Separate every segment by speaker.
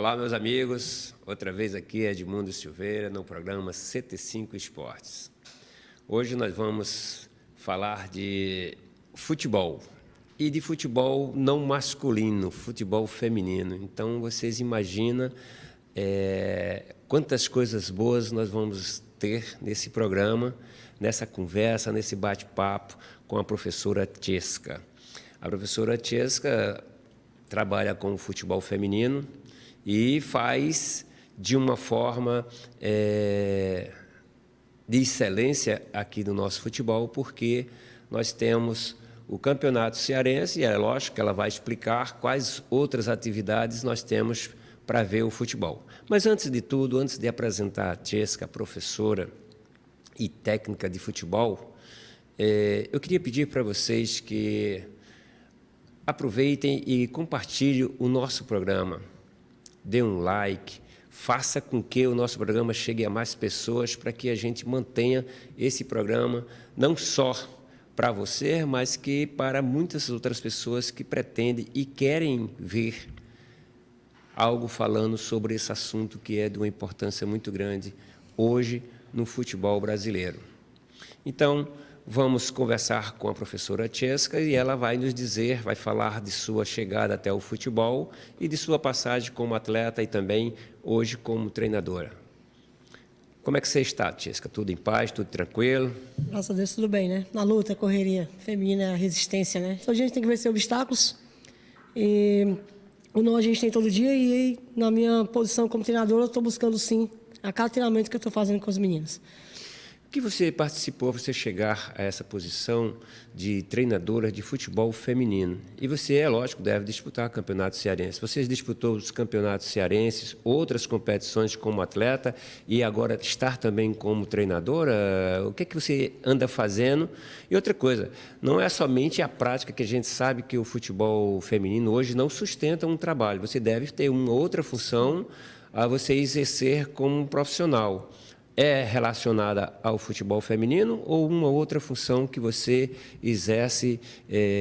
Speaker 1: Olá, meus amigos. Outra vez aqui é Edmundo Silveira no programa CT5 Esportes. Hoje nós vamos falar de futebol e de futebol não masculino, futebol feminino. Então, vocês imaginam quantas coisas boas nós vamos ter nesse programa, nessa conversa, nesse bate-papo com a professora Tcheska. A professora Tcheska trabalha com o futebol feminino e faz de uma forma de excelência aqui no nosso futebol, porque nós temos o Campeonato Cearense, e é lógico que ela vai explicar quais outras atividades nós temos para ver o futebol. Mas, antes de tudo, antes de apresentar a Tcheska, professora e técnica de futebol, eu queria pedir para vocês que aproveitem e compartilhem o nosso programa. Dê um like, faça com que o nosso programa chegue a mais pessoas para que a gente mantenha esse programa não só para você, mas que para muitas outras pessoas que pretendem e querem ver algo falando sobre esse assunto que é de uma importância muito grande hoje no futebol brasileiro. Então, vamos conversar com a professora Tcheska e ela vai nos dizer, vai falar de sua chegada até o futebol e de sua passagem como atleta e também hoje como treinadora. Como é que você está, Tcheska? Tudo em paz, tudo tranquilo?
Speaker 2: Graças a Deus, tudo bem, né? Na luta, correria feminina, a resistência, né? Então a gente tem que vencer obstáculos e o não a gente tem todo dia e na minha posição como treinadora eu estou buscando sim a cada treinamento que eu estou fazendo com as meninas.
Speaker 1: O que você participou para você chegar a essa posição de treinadora de futebol feminino? E você, é lógico, deve disputar campeonato cearense. Você disputou os campeonatos cearenses, outras competições como atleta e agora estar também como treinadora? O que é que você anda fazendo? E outra coisa, não é somente a prática que a gente sabe que o futebol feminino hoje não sustenta um trabalho. Você deve ter uma outra função a você exercer como um profissional. É relacionada ao futebol feminino ou uma outra função que você exerce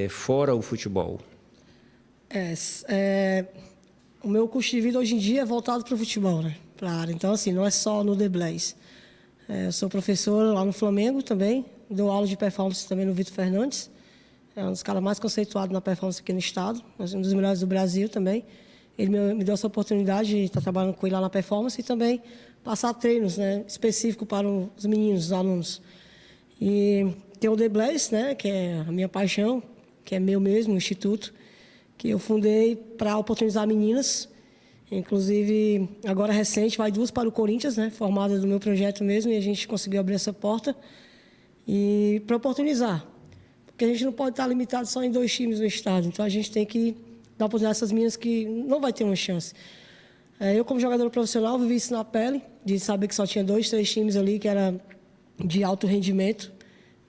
Speaker 1: fora o futebol?
Speaker 2: O meu custo de vida hoje em dia é voltado para o futebol, né? Para a área. Então, assim, não é só no The Blaze. Eu sou professor lá no Flamengo também, dou aula de performance também no Vitor Fernandes. É um dos caras mais conceituados na performance aqui no estado, um dos melhores do Brasil também. Ele me deu essa oportunidade de estar trabalhando com ele lá na performance e também passar treinos, né, específicos para os meninos, os alunos. E tem o The Blaze, né, que é a minha paixão, que é meu mesmo, o instituto, que eu fundei para oportunizar meninas. Inclusive, agora recente, vai 2 para o Corinthians, né, formadas do meu projeto mesmo, e a gente conseguiu abrir essa porta e para oportunizar. Porque a gente não pode estar limitado só em 2 times no estado, então a gente tem que dar oportunidade a essas meninas que não vai ter uma chance. Eu, como jogador profissional, vivi isso na pele, de saber que só tinha 2, 3 times ali que era de alto rendimento.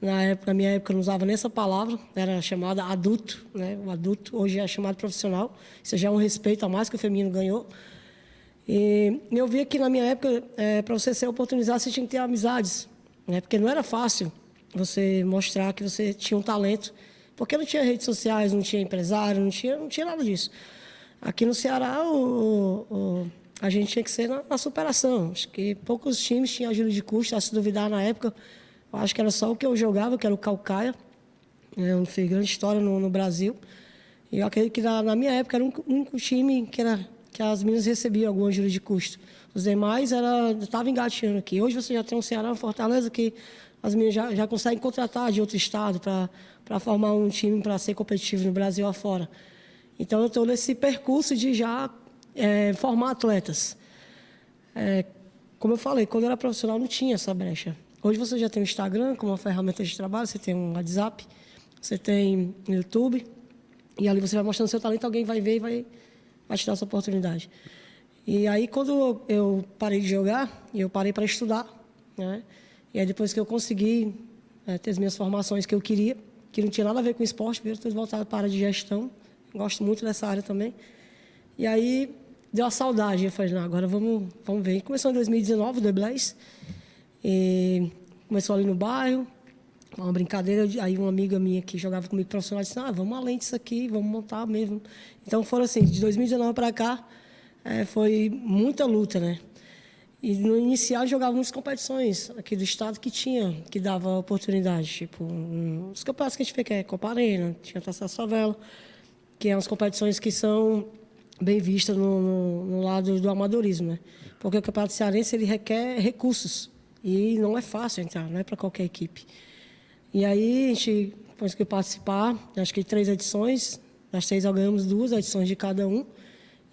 Speaker 2: Na minha época, eu não usava nem essa palavra, era chamada adulto, né? O adulto hoje é chamado profissional. Isso já é um respeito a mais que o feminino ganhou. E eu via que, na minha época, para você ser oportunizado, você tinha que ter amizades, né? Porque não era fácil você mostrar que você tinha um talento, porque não tinha redes sociais, não tinha empresário, não tinha nada disso. Aqui no Ceará, a gente tinha que ser na superação. Acho que poucos times tinham ajuda de custo, a se duvidar na época. Eu acho que era só o que eu jogava, que era o Caucaia. Eu fiz grande história no Brasil. E eu acredito que na minha época era o único time que as meninas recebiam alguma ajuda de custo. Os demais estavam engateando aqui. Hoje você já tem um Ceará, uma Fortaleza, que as meninas já conseguem contratar de outro estado para formar um time para ser competitivo no Brasil afora. Então, eu estou nesse percurso de já formar atletas. Como eu falei, quando eu era profissional não tinha essa brecha. Hoje você já tem o Instagram como uma ferramenta de trabalho, você tem um WhatsApp, você tem o YouTube, e ali você vai mostrando seu talento, alguém vai ver e vai te dar essa oportunidade. E aí, quando eu parei de jogar, eu parei para estudar, né? E aí, depois que eu consegui ter as minhas formações que eu queria, que não tinha nada a ver com esporte, eu estou voltado para a área de gestão. Gosto muito dessa área também. E aí, deu a saudade. Eu falei, não, agora vamos ver. E começou em 2019, o The Blaze. E começou ali no bairro, uma brincadeira. Aí uma amiga minha que jogava comigo profissional disse, vamos além disso aqui, vamos montar mesmo. Então, foram assim, de 2019 para cá, foi muita luta, né? E no inicial jogava muitas competições aqui do estado que dava oportunidade, tipo os campeonatos que a gente vê, que é Copa Arena, tinha Taça da Favela, que são as competições que são bem vistas no lado do amadorismo, né? Porque o Campeonato Cearense ele requer recursos e não é fácil entrar, não é para qualquer equipe. E aí a gente conseguiu participar, acho que 3 edições, das 3 ganhamos 2 edições de cada um.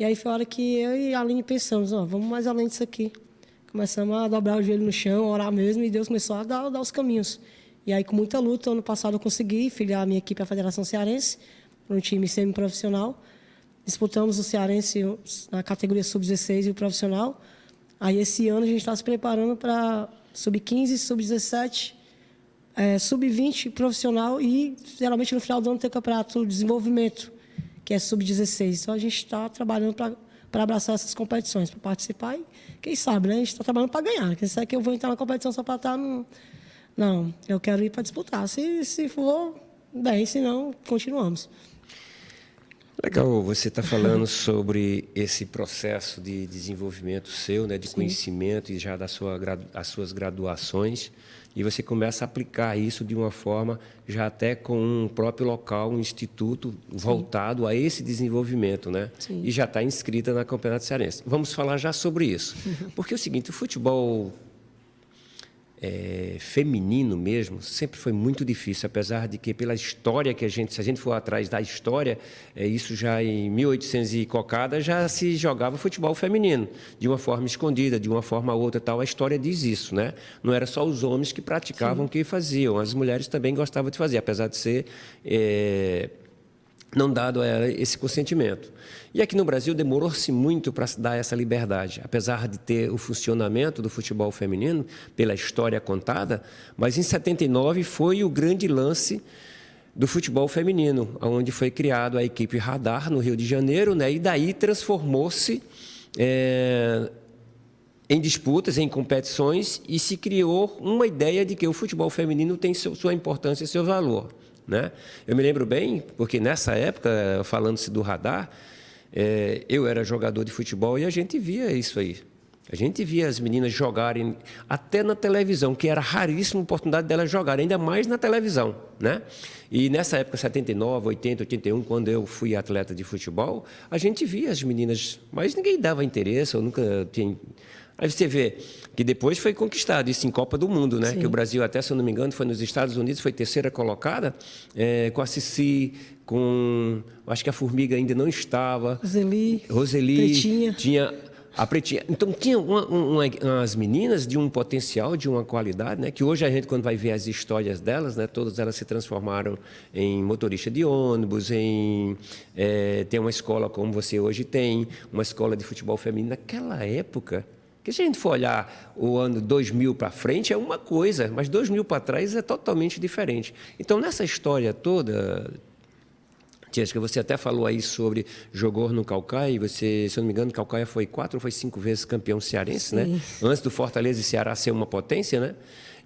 Speaker 2: E aí foi a hora que eu e a Aline pensamos, vamos mais além disso aqui. Começamos a dobrar o joelho no chão, orar mesmo, e Deus começou a dar os caminhos. E aí, com muita luta, ano passado eu consegui filiar a minha equipe à Federação Cearense, para um time semiprofissional. Disputamos o Cearense na categoria sub-16 e o profissional. Aí, esse ano, a gente está se preparando para sub-15, sub-17, sub-20 profissional e, geralmente, no final do ano tem o campeonato de desenvolvimento, que é sub-16. Então, a gente está trabalhando para abraçar essas competições, para participar e, quem sabe, né? A gente está trabalhando para ganhar. Quem sabe que eu vou entrar na competição só para estar no... Não, eu quero ir para disputar. Se for, bem, se não, continuamos.
Speaker 1: Legal, você está falando sobre esse processo de desenvolvimento seu, né, de conhecimento e já as suas graduações, e você começa a aplicar isso de uma forma já até com um próprio local, um instituto voltado a esse desenvolvimento, né? Sim. E já está inscrita na Campeonato Cearense. Vamos falar já sobre isso, porque é o seguinte, o futebol feminino mesmo, sempre foi muito difícil, apesar de que pela história que se a gente for atrás da história, isso já em 1800 e cocada, já se jogava futebol feminino, de uma forma escondida, de uma forma ou outra, tal, a história diz isso, né? Não era só os homens que praticavam, que faziam, as mulheres também gostavam de fazer, apesar de ser não dado a ela esse consentimento. E aqui no Brasil demorou-se muito para se dar essa liberdade, apesar de ter o funcionamento do futebol feminino, pela história contada, mas em 79 foi o grande lance do futebol feminino, onde foi criado a equipe Radar, no Rio de Janeiro, né? E daí transformou-se em disputas, em competições, e se criou uma ideia de que o futebol feminino tem sua importância e seu valor, né? Eu me lembro bem, porque nessa época, falando-se do Radar, eu era jogador de futebol e a gente via isso aí. A gente via as meninas jogarem até na televisão, que era raríssima a oportunidade delas jogarem, ainda mais na televisão, né? E nessa época, 79, 80, 81, quando eu fui atleta de futebol, a gente via as meninas, mas ninguém dava interesse, eu nunca tinha... Aí você vê que depois foi conquistado isso em Copa do Mundo, né? Sim. Que o Brasil, até se eu não me engano, foi nos Estados Unidos, foi 3ª colocada, com a Cici, com... Acho que a Formiga ainda não estava. Roseli. Pretinha. Tinha a Pretinha. Então, tinha umas meninas de um potencial, de uma qualidade, né? Que hoje a gente, quando vai ver as histórias delas, né? Todas elas se transformaram em motorista de ônibus, tem uma escola como você hoje tem, uma escola de futebol feminino. Naquela época... Porque se a gente for olhar o ano 2000 para frente, é uma coisa, mas 2000 para trás é totalmente diferente. Então, nessa história toda, Tiesca, você até falou aí sobre jogou no Caucaia, você, se eu não me engano, Caucaia foi 4 ou foi 5 vezes campeão cearense, né? Antes do Fortaleza e Ceará ser uma potência, né?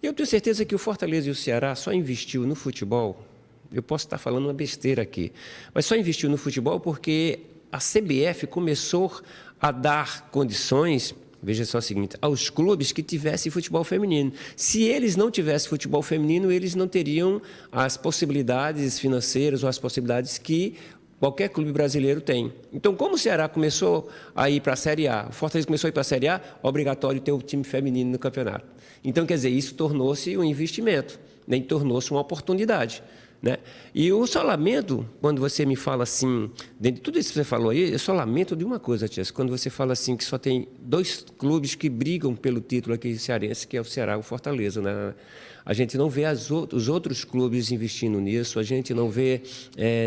Speaker 1: E eu tenho certeza que o Fortaleza e o Ceará só investiu no futebol, eu posso estar falando uma besteira aqui, mas só investiu no futebol porque a CBF começou a dar condições... Veja só o seguinte, aos clubes que tivessem futebol feminino. Se eles não tivessem futebol feminino, eles não teriam as possibilidades financeiras ou as possibilidades que qualquer clube brasileiro tem. Então, como o Ceará começou a ir para a Série A, o Fortaleza começou a ir para a Série A, obrigatório ter o time feminino no campeonato. Então, quer dizer, isso tornou-se um investimento, né? E tornou-se uma oportunidade, né? E eu só lamento, quando você me fala assim, dentro de tudo isso que você falou aí, eu só lamento de uma coisa, Tias, quando você fala assim que só tem 2 clubes que brigam pelo título aqui cearense, que é o Ceará e o Fortaleza, né? A gente não vê os outros clubes investindo nisso, a gente não vê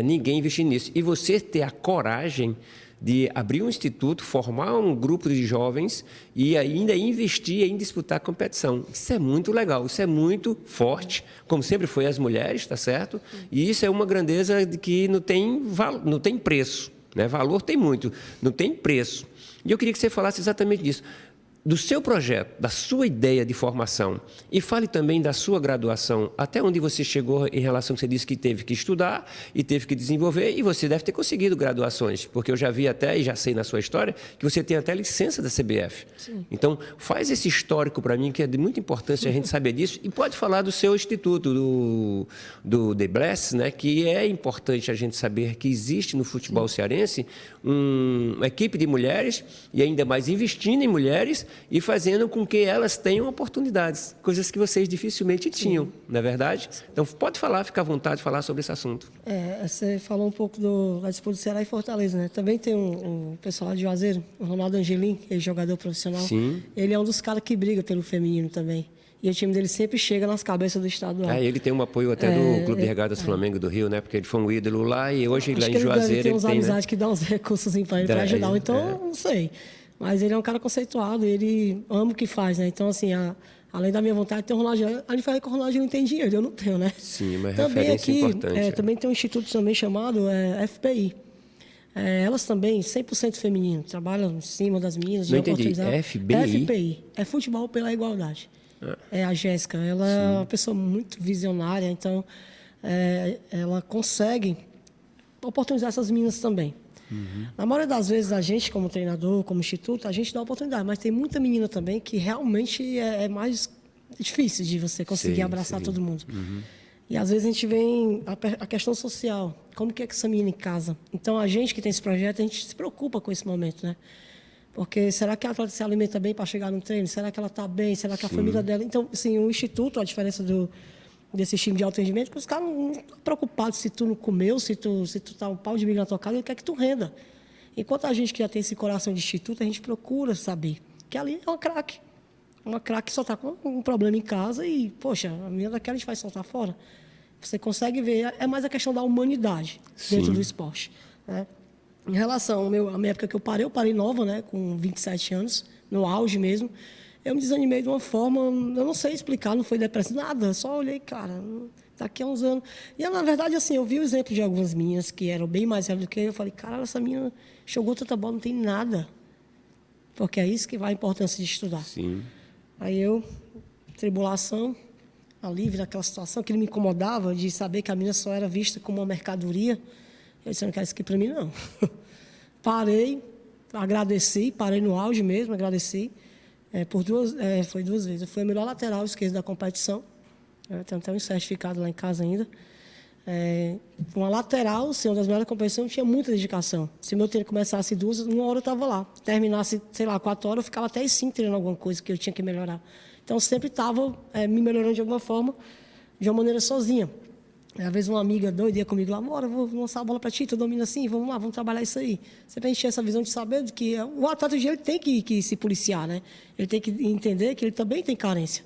Speaker 1: ninguém investindo nisso. E você ter a coragem de abrir um instituto, formar um grupo de jovens e ainda investir em disputar a competição. Isso é muito legal, isso é muito forte, como sempre foi as mulheres, está certo? E isso é uma grandeza de que não tem preço, né? Valor tem muito, não tem preço. E eu queria que você falasse exatamente disso. do seu projeto, da sua ideia de formação e fale também da sua graduação, até onde você chegou em relação que você disse que teve que estudar e teve que desenvolver e você deve ter conseguido graduações, porque eu já vi até e já sei na sua história que você tem até licença da CBF. Sim. Então, faz esse histórico para mim, que é de muita importância a gente saber disso e pode falar do seu instituto, do The Bless, né, que é importante a gente saber que existe no futebol cearense uma equipe de mulheres e ainda mais investindo em mulheres e fazendo com que elas tenham oportunidades, coisas que vocês dificilmente tinham, não é verdade? Então, pode falar, fica à vontade de falar sobre esse assunto.
Speaker 2: Você falou um pouco da disputa do Ceará e Fortaleza, né? Também tem um pessoal lá de Juazeiro, o Ronaldo Angelim, ex-jogador profissional.
Speaker 1: Sim.
Speaker 2: Ele é um dos caras que briga pelo feminino também. E o time dele sempre chega nas cabeças do estadual.
Speaker 1: Ele tem um apoio até do Clube de Regatas Flamengo do Rio, né? Porque ele foi um ídolo lá e hoje lá em Juazeiro ele tem
Speaker 2: uns amizades, né, que dão uns recursos para ele, para ajudar. Então, não sei. Mas ele é um cara conceituado, ele ama o que faz, né? Então, assim, além da minha vontade de ter um Ronaldinho, a gente fala que o Ronaldinho não tem dinheiro, eu não tenho, né?
Speaker 1: Sim, uma
Speaker 2: também
Speaker 1: referência importante.
Speaker 2: Também tem um instituto também chamado FPI. Elas também, 100% feminino, trabalham em cima das meninas.
Speaker 1: Não entendi, FBI?
Speaker 2: FPI, é Futebol pela Igualdade. É a Jéssica, ela é uma pessoa muito visionária, então ela consegue oportunizar essas meninas também. Uhum. Na maioria das vezes, a gente, como treinador, como instituto, a gente dá oportunidade, mas tem muita menina também que realmente é mais difícil de você conseguir abraçar todo mundo. Uhum. E às vezes a gente vem a questão social, como que é que essa menina em casa? Então, a gente que tem esse projeto, a gente se preocupa com esse momento, né? Porque será que a atleta se alimenta bem para chegar no treino? Será que ela está bem? Será que a família dela... Então, assim, o instituto, a diferença desse time de alto rendimento, que os caras não estão preocupados se tu não comeu, se tu tá um pau de milho na tua casa, ele quer que tu renda. Enquanto a gente que já tem esse coração de instituto, a gente procura saber que ali é uma craque. Uma craque que só está com um problema em casa e, poxa, a menina daquela a gente vai soltar fora. Você consegue ver, é mais a questão da humanidade dentro do esporte, né? Em relação à minha época que eu parei nova, né, com 27 anos, no auge mesmo. Eu me desanimei de uma forma, eu não sei explicar, não foi depressão, nada. Só olhei, cara, daqui a uns anos... E, na verdade, assim, eu vi o exemplo de algumas meninas que eram bem mais velhas do que eu. Eu falei, cara, essa menina jogou tanta bola, não tem nada. Porque é isso que vai a importância de estudar.
Speaker 1: Sim.
Speaker 2: Aí tribulação, alívio daquela situação, que me incomodava de saber que a menina só era vista como uma mercadoria. Eu disse, eu não quero isso aqui para mim, não. Parei, agradeci, parei no auge mesmo, agradeci. Foi 2 vezes. Eu fui a melhor lateral esquerda da competição. Tenho até um certificado lá em casa ainda. Uma lateral, ser uma das melhores competições, tinha muita dedicação. Se meu treino começasse 2, 1 hora eu estava lá. Terminasse, 4 horas, eu ficava até às 5 treinando alguma coisa que eu tinha que melhorar. Então, eu sempre estava me melhorando de alguma forma, de uma maneira sozinha. Às vezes uma amiga doida ia comigo lá, bora, vou lançar a bola para ti, tu domina assim, vamos lá, vamos trabalhar isso aí. Sempre a gente tinha essa visão de saber que o atleta ele tem que se policiar, né? Ele tem que entender que ele também tem carência.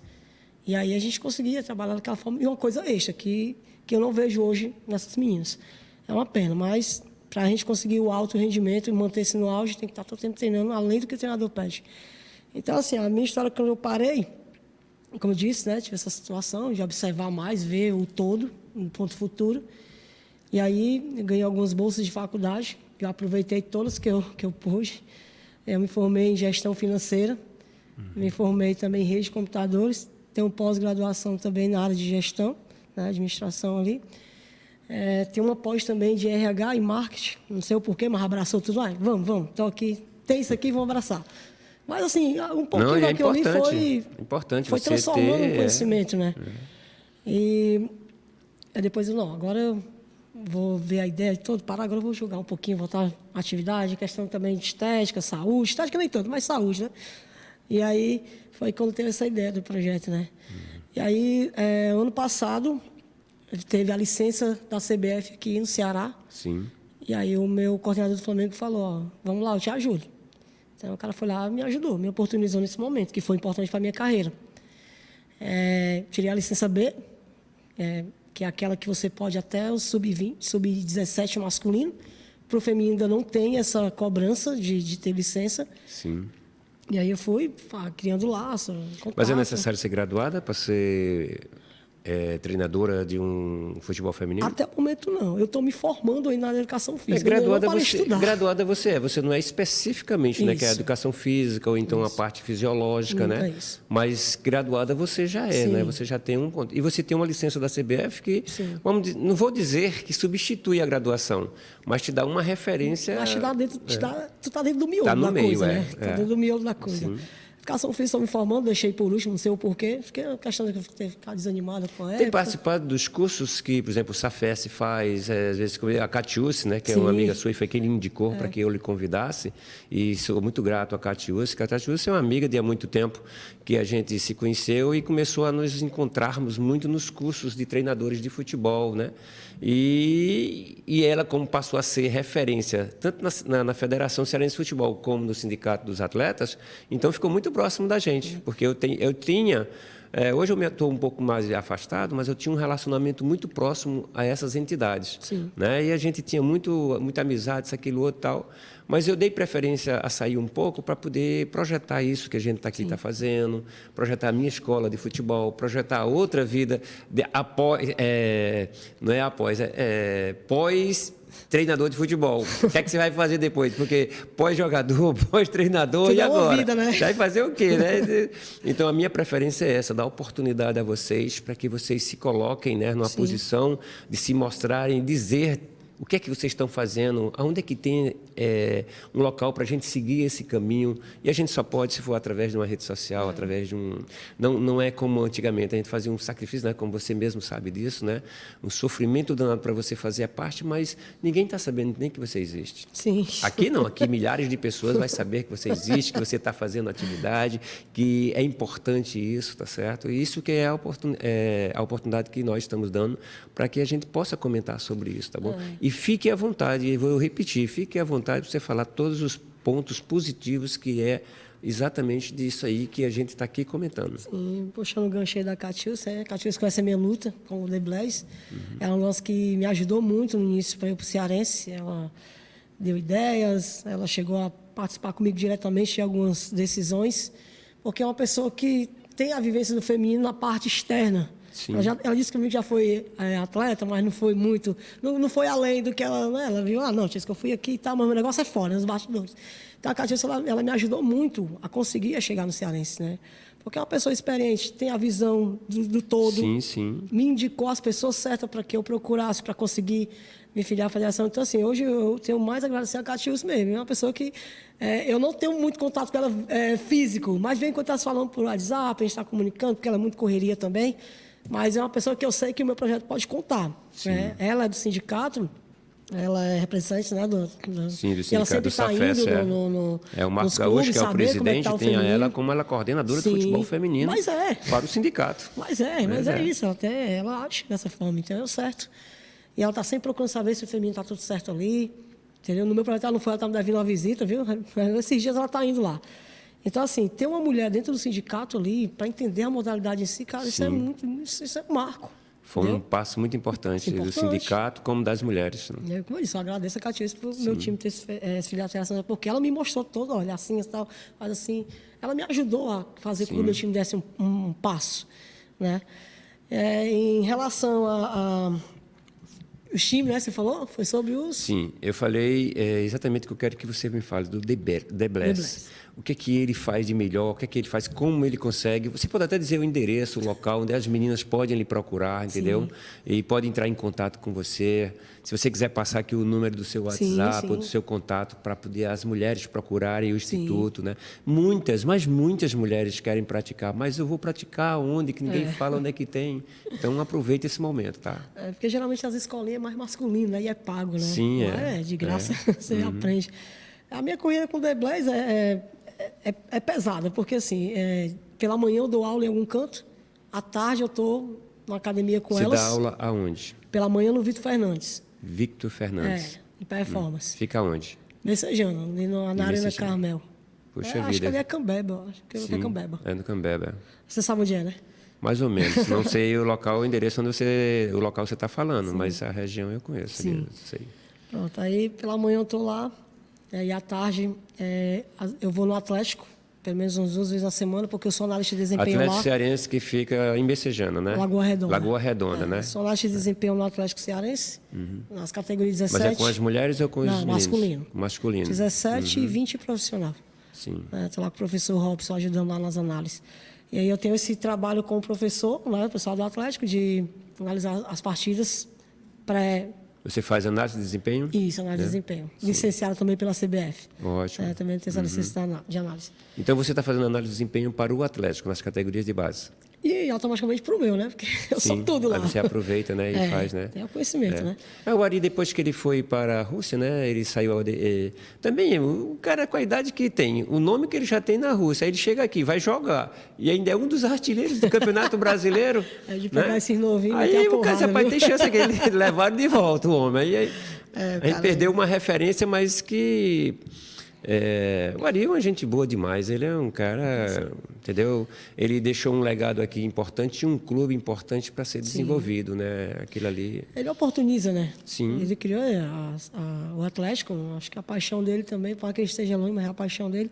Speaker 2: E aí a gente conseguia trabalhar daquela forma. E uma coisa extra, que eu não vejo hoje nessas meninas. É uma pena, mas para a gente conseguir o alto rendimento e manter-se no auge, tem que estar todo tempo treinando, além do que o treinador pede. Então, assim, a minha história, quando eu parei, como eu disse, né, tive essa situação de observar mais, ver o todo, um ponto futuro. E aí, eu ganhei algumas bolsas de faculdade, eu aproveitei todas que eu pude. Eu me formei em gestão financeira, me formei também em rede de computadores, tenho pós-graduação também na área de gestão, na administração ali. Tem uma pós também de RH e marketing, não sei o porquê, mas abraçou tudo. Vamos, estou aqui, tem isso aqui, vamos abraçar. Mas, assim, um pouquinho daquilo ali foi transformando um conhecimento, né? E depois agora eu vou ver a ideia de todo, parar, agora eu vou jogar um pouquinho, voltar à atividade, questão também de estética, saúde, estética nem tanto, mas saúde, né? E aí foi quando teve essa ideia do projeto, né? E aí, ano passado, teve a licença da CBF aqui no Ceará.
Speaker 1: Sim.
Speaker 2: E aí o meu coordenador do Flamengo falou, vamos lá, eu te ajudo. Então o cara foi lá e me ajudou, me oportunizou nesse momento, que foi importante para a minha carreira. Tirei a licença B, que é aquela que você pode até o sub-20, sub-17 masculino. Para o feminino ainda não tem essa cobrança de ter licença.
Speaker 1: Sim.
Speaker 2: E aí eu fui criando laço, contato.
Speaker 1: Mas é necessário ser graduada para ser treinadora de um futebol feminino?
Speaker 2: Até o momento, não. Eu estou me formando ainda na educação física.
Speaker 1: Graduada você é. Você não é especificamente, né, que é a educação física ou então a parte fisiológica, né?
Speaker 2: É isso.
Speaker 1: Mas graduada você já é, né? Você já tem um... E você tem uma licença da CBF que, não vou dizer que substitui a graduação, mas te dá uma referência...
Speaker 2: Mas te dá dentro, tu tá dentro do miolo
Speaker 1: da
Speaker 2: coisa, né? Tá dentro do miolo da coisa. Sim. Educação física, estou me formando, deixei por último, não sei o porquê. Fiquei a questão de ficar desanimada com a época.
Speaker 1: Tem participado dos cursos que, por exemplo, o Safes faz, às vezes a Catiúce, né, que é uma amiga sua e foi quem lhe indicou para que eu lhe convidasse. E sou muito grato à Catiúce. A Catiúce é uma amiga de há muito tempo que a gente se conheceu e começou a nos encontrarmos muito nos cursos de treinadores de futebol, né? E ela, como passou a ser referência, tanto na Federação Cearense de Futebol como no Sindicato dos Atletas, então ficou muito próximo da gente, porque eu tinha... hoje eu estou um pouco mais afastado, mas eu tinha um relacionamento muito próximo a essas entidades. Né? E a gente tinha muita amizade, isso, aquilo, outro e tal. Mas eu dei preferência a sair um pouco para poder projetar isso que a gente está fazendo, projetar a minha escola de futebol, projetar outra vida não é após, pós treinador de futebol. O que é que você vai fazer depois? Porque pós-jogador, pós-treinador, e agora? Vida, né? Vai fazer o quê, né? Então, a minha preferência é essa, dar oportunidade a vocês para que vocês se coloquem, né, numa posição de se mostrarem, dizer o que é que vocês estão fazendo, aonde é que tem um local para a gente seguir esse caminho. E a gente só pode se for através de uma rede social, através de um... Não é como antigamente, a gente fazia um sacrifício, né? Como você mesmo sabe disso, né? Um sofrimento danado para você fazer a parte, mas ninguém está sabendo nem que você existe.
Speaker 2: Sim.
Speaker 1: Aqui não, aqui milhares de pessoas vão saber que você existe, que você está fazendo atividade, que é importante isso, tá certo? E isso que é a oportunidade que nós estamos dando para que a gente possa comentar sobre isso, tá bom? E fique à vontade, e vou repetir, fique à vontade para você falar todos os pontos positivos que é exatamente disso aí que a gente está aqui comentando.
Speaker 2: Sim, puxando o gancho aí da Catiúce, a Catiúce conhece a minha luta com o The Blaze. É um lance que me ajudou muito no início para ir para o Cearense. Ela deu ideias, ela chegou a participar comigo diretamente de algumas decisões, porque é uma pessoa que tem a vivência do feminino na parte externa. Ela disse que já foi atleta, mas não foi muito, não foi além do que ela, né? Ela viu, não, que eu fui aqui e tal, mas o negócio é fora, nos bastidores. Então a Catiúce, ela me ajudou muito a conseguir chegar no Cearense, né? Porque é uma pessoa experiente, tem a visão do todo. Me indicou as pessoas certas para que eu procurasse, para conseguir me filiar à federação. Então, assim, hoje eu tenho mais a agradecer a Catiúce mesmo. É uma pessoa que eu não tenho muito contato com ela físico, mas vem quando está falando por WhatsApp, a gente está comunicando, porque ela é muito correria também. Mas é uma pessoa que eu sei que o meu projeto pode contar. Né? Ela é do sindicato, ela é representante, né, do
Speaker 1: sindicato
Speaker 2: ela sempre está indo
Speaker 1: o Marcos Gaúcho, que é o presidente, tem ela como ela coordenadora de futebol feminino para o sindicato.
Speaker 2: Mas é isso, ela acha dessa forma, entendeu? Certo. E ela está sempre procurando saber se o feminino está tudo certo ali. Entendeu? No meu projeto ela não foi, ela está me devendo uma visita, viu? Esses dias ela está indo lá. Então, assim, ter uma mulher dentro do sindicato ali, para entender a modalidade em si, cara, isso é um marco.
Speaker 1: Foi um passo muito importante do sindicato como das mulheres.
Speaker 2: Né? Como eu disse, eu agradeço a Catiúce por meu time ter se filiado à federação, porque ela me mostrou todo, olha, assim, tal, faz assim. Ela me ajudou a fazer com que o meu time desse um passo. Né? Em relação os times, né, você falou? Foi sobre os...
Speaker 1: Sim, eu falei exatamente o que eu quero que você me fale, do The Bless. O que é que ele faz de melhor, o que é que ele faz, como ele consegue. Você pode até dizer o endereço, o local onde as meninas podem lhe procurar, entendeu? E podem entrar em contato com você. Se você quiser passar aqui o número do seu WhatsApp ou do seu contato para poder as mulheres procurarem o Instituto. Né? Muitas mulheres querem praticar, mas eu vou praticar onde, que ninguém fala onde é que tem. Então, aproveite esse momento, tá?
Speaker 2: Porque geralmente as escolinhas é mais masculino, né? E é pago, né?
Speaker 1: Sim,
Speaker 2: de graça, você aprende. A minha corrida com o The Blaze é pesada, porque assim, pela manhã eu dou aula em algum canto, à tarde eu estou na academia com elas.
Speaker 1: Você dá aula aonde?
Speaker 2: Pela manhã no Vitor Fernandes.
Speaker 1: Victor Fernandes.
Speaker 2: Em Performance.
Speaker 1: Fica onde?
Speaker 2: Messejana, na Arena Carmel.
Speaker 1: Puxa vida.
Speaker 2: Acho que ali é Cambeba. Acho que é Cambeba.
Speaker 1: É no Cambeba.
Speaker 2: Você sabe onde é, né?
Speaker 1: Mais ou menos. Não sei o local, o endereço onde o local você está falando, mas a região eu conheço.
Speaker 2: Sim.
Speaker 1: Ali, sei.
Speaker 2: Pronto, aí pela manhã eu estou lá, e à tarde eu vou no Atlético, pelo menos umas 2 vezes na semana, porque eu sou analista de desempenho
Speaker 1: Atlético
Speaker 2: lá.
Speaker 1: Cearense que fica em Messejana, né?
Speaker 2: Lagoa Redonda.
Speaker 1: Lagoa Redonda, né?
Speaker 2: Sou analista de desempenho no Atlético Cearense, nas categorias 17.
Speaker 1: Mas é com as mulheres ou com os
Speaker 2: Não,
Speaker 1: meninos?
Speaker 2: masculino.
Speaker 1: Masculino.
Speaker 2: 17 e 20 profissional.
Speaker 1: Sim.
Speaker 2: Estou lá com o professor Robson ajudando lá nas análises. E aí eu tenho esse trabalho com o professor, né, o pessoal do Atlético, de analisar as partidas pré...
Speaker 1: Você faz análise de desempenho?
Speaker 2: Isso, análise de desempenho. Licenciado também pela CBF.
Speaker 1: Ótimo.
Speaker 2: Também tem essa licença de análise.
Speaker 1: Então você está fazendo análise de desempenho para o Atlético, nas categorias de base?
Speaker 2: E automaticamente para o meu, né? Porque eu sou tudo lá.
Speaker 1: Aí você aproveita, né? E faz, né?
Speaker 2: Tem o conhecimento, né?
Speaker 1: O Ari, depois que ele foi para a Rússia, né? Ele saiu... também, o cara com a idade que tem, o nome que ele já tem na Rússia, aí ele chega aqui, vai jogar, e ainda é um dos artilheiros do Campeonato Brasileiro.
Speaker 2: É de pegar esses novinhos e
Speaker 1: aí
Speaker 2: meter a
Speaker 1: o cara,
Speaker 2: porrada,
Speaker 1: rapaz,
Speaker 2: viu?
Speaker 1: tem chance que ele levar de volta o homem. Aí a gente
Speaker 2: cara,
Speaker 1: perdeu uma referência, mas que... o Ari é uma gente boa demais, ele é um cara, entendeu? Ele deixou um legado aqui importante e um clube importante para ser desenvolvido, né? Aquilo ali.
Speaker 2: Ele oportuniza, né?
Speaker 1: Sim.
Speaker 2: Ele criou o Atlético, acho que a paixão dele também, para que ele esteja longe, mas a paixão dele,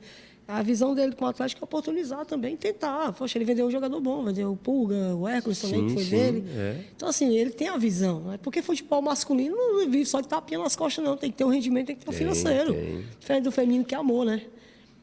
Speaker 2: a visão dele com o Atlético é oportunizar também, tentar. Poxa, ele vendeu um jogador bom, vendeu o Pulga, o Hércules também, que foi dele. Então, assim, ele tem a visão, né? Porque futebol masculino não vive só de tapinha nas costas, não. Tem que ter o rendimento, tem que ter o financeiro. Diferente do feminino, que é amor, né?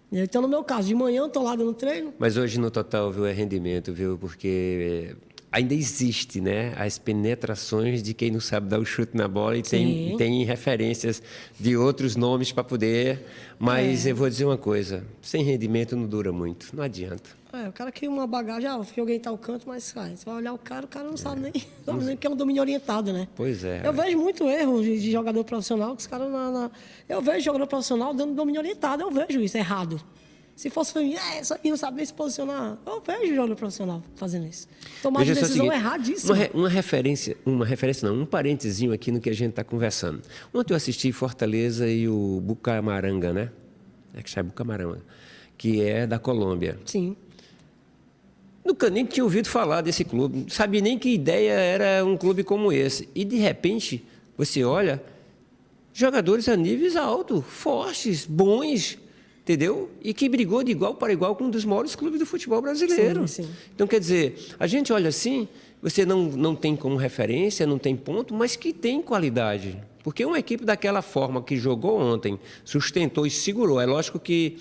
Speaker 2: Então, no meu caso, de manhã eu estou lá dando treino.
Speaker 1: Mas hoje, no total, viu, é rendimento, viu? Porque ainda existe, né? As penetrações de quem não sabe dar o chute na bola e tem referências de outros nomes para poder... Mas eu vou dizer uma coisa, sem rendimento não dura muito, não adianta.
Speaker 2: O cara cria uma bagagem, eu joguei em tal canto, mas cara, você vai olhar o cara não sabe nem porque é um domínio orientado, né?
Speaker 1: Pois é.
Speaker 2: Eu vejo muito erro de jogador profissional, que os caras eu vejo jogador profissional dando domínio orientado, eu vejo isso errado. Se fosse feminino, isso aqui não sabe nem se posicionar. Eu vejo jogador profissional fazendo isso. Tomar de decisão erradíssima.
Speaker 1: Uma referência não, um parentezinho aqui no que a gente está conversando. Ontem eu assisti Fortaleza e o Bucamaranga, né? É que chama Bucamaranga, que é da Colômbia.
Speaker 2: Sim.
Speaker 1: Nunca nem tinha ouvido falar desse clube, não sabia nem que ideia era um clube como esse. E, de repente, você olha, jogadores a níveis altos, fortes, bons, entendeu? E que brigou de igual para igual com um dos maiores clubes do futebol brasileiro.
Speaker 2: Sim.
Speaker 1: Então, quer dizer, a gente olha assim, você não tem como referência, não tem ponto, mas que tem qualidade. Porque uma equipe daquela forma que jogou ontem, sustentou e segurou, é lógico que,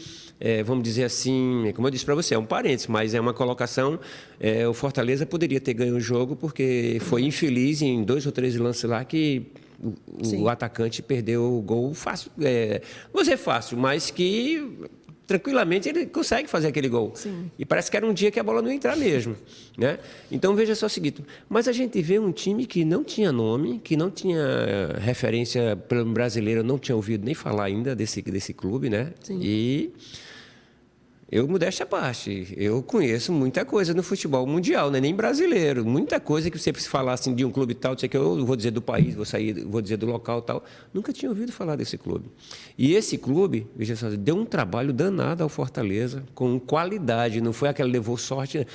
Speaker 1: vamos dizer assim, como eu disse para você, é um parênteses, mas é uma colocação, o Fortaleza poderia ter ganho o jogo porque foi infeliz em 2 ou 3 lances lá que o atacante perdeu o gol fácil, vou dizer fácil, mas que tranquilamente ele consegue fazer aquele gol.
Speaker 2: Sim.
Speaker 1: E parece que era um dia que a bola não ia entrar mesmo, né? Então, veja só o seguinte, mas a gente vê um time que não tinha nome, que não tinha referência pelo brasileiro, não tinha ouvido nem falar ainda desse clube, né?
Speaker 2: Sim.
Speaker 1: E eu, modéstia à parte, eu conheço muita coisa no futebol mundial, não é nem brasileiro. Muita coisa que você falar assim, de um clube tal, sei que eu vou dizer do país, vou dizer do local tal. Nunca tinha ouvido falar desse clube. E esse clube, veja só, deu um trabalho danado ao Fortaleza, com qualidade. Não foi aquela levou sorte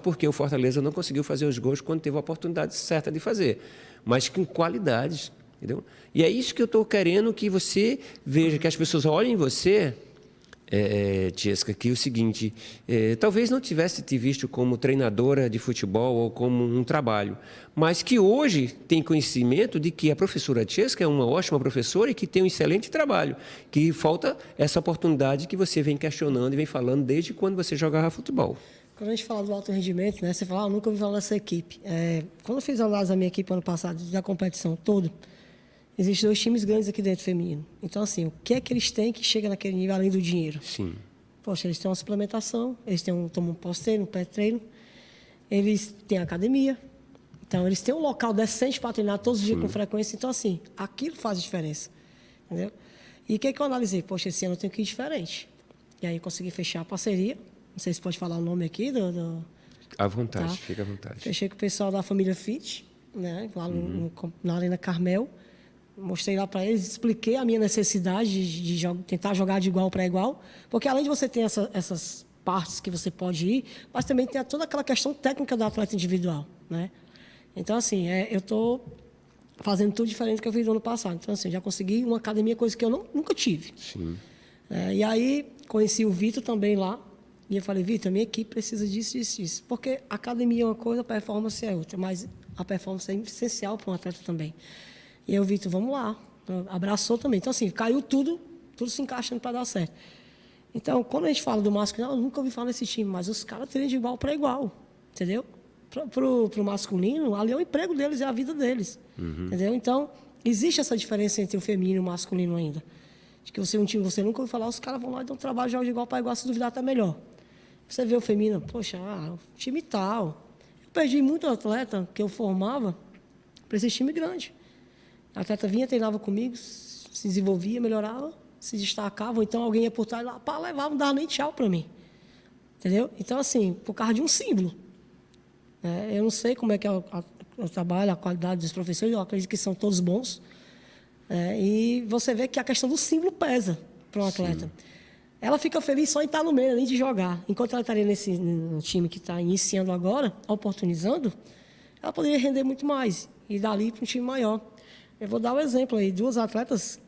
Speaker 1: porque o Fortaleza não conseguiu fazer os gols quando teve a oportunidade certa de fazer, mas com qualidades, entendeu? E é isso que eu estou querendo que você veja, que as pessoas olhem em você. Tiesca, que é o seguinte, talvez não tivesse te visto como treinadora de futebol ou como um trabalho, mas que hoje tem conhecimento de que a professora Tiesca é uma ótima professora e que tem um excelente trabalho, que falta essa oportunidade que você vem questionando e vem falando desde quando você jogava futebol.
Speaker 2: Quando a gente fala do alto rendimento, né, você fala, eu nunca ouvi falar dessa equipe. Quando eu fiz a análise da minha equipe ano passado, da competição toda, existem 2 times grandes aqui dentro feminino. Então, assim, o que é que eles têm que chega naquele nível além do dinheiro?
Speaker 1: Sim.
Speaker 2: Poxa, eles têm uma suplementação, eles tomam um pós-treino, um pré-treino, eles têm academia. Então, eles têm um local decente para treinar todos os dias com frequência. Então, assim, aquilo faz diferença. Entendeu? E o que é que eu analisei? Poxa, esse ano eu tenho que ir diferente. E aí, eu consegui fechar a parceria. Não sei se pode falar o nome aqui.
Speaker 1: À vontade, fica à vontade.
Speaker 2: Fechei com o pessoal da família Fit, né, lá na Arena Carmel. Mostrei lá para eles, expliquei a minha necessidade de tentar jogar de igual para igual, porque além de você ter essas partes que você pode ir, mas também tem toda aquela questão técnica do atleta individual, né? Então, assim, eu estou fazendo tudo diferente do que eu fiz no ano passado. Então, assim, já consegui uma academia, coisa que eu nunca tive.
Speaker 1: Sim.
Speaker 2: E aí, conheci o Vitor também lá, E eu falei, Vitor, minha equipe precisa disso, disso, disso. Porque a academia é uma coisa, a performance é outra. Mas a performance é essencial para um atleta também. E eu, Vitor, vamos lá. Abraçou também. Então, assim, caiu tudo se encaixando para dar certo. Então, quando a gente fala do masculino, eu nunca ouvi falar nesse time, mas os caras treinam de igual para igual, entendeu? Pro masculino, ali é o emprego deles, é a vida deles, entendeu? Então, existe essa diferença entre o feminino e o masculino ainda. De que um time, você nunca ouviu falar, os caras vão lá e dão trabalho, jogam de igual para igual, se duvidar até melhor. Você vê o feminino, poxa, o time tal. Eu perdi muito atleta que eu formava para esse time grande. A atleta vinha, treinava comigo, se desenvolvia, melhorava, se destacava, ou então alguém ia por trás lá, pá, levava, não dava nem tchau para mim. Entendeu? Então, assim, por causa de um símbolo. Eu não sei como é que é o trabalho, a qualidade dos professores, eu acredito que são todos bons. E você vê que a questão do símbolo pesa para um atleta. Sim. Ela fica feliz só em estar no meio, nem de jogar. Enquanto ela estaria no time que está iniciando agora, oportunizando, ela poderia render muito mais e dali para um time maior. Eu vou dar um exemplo aí. 2 atletas,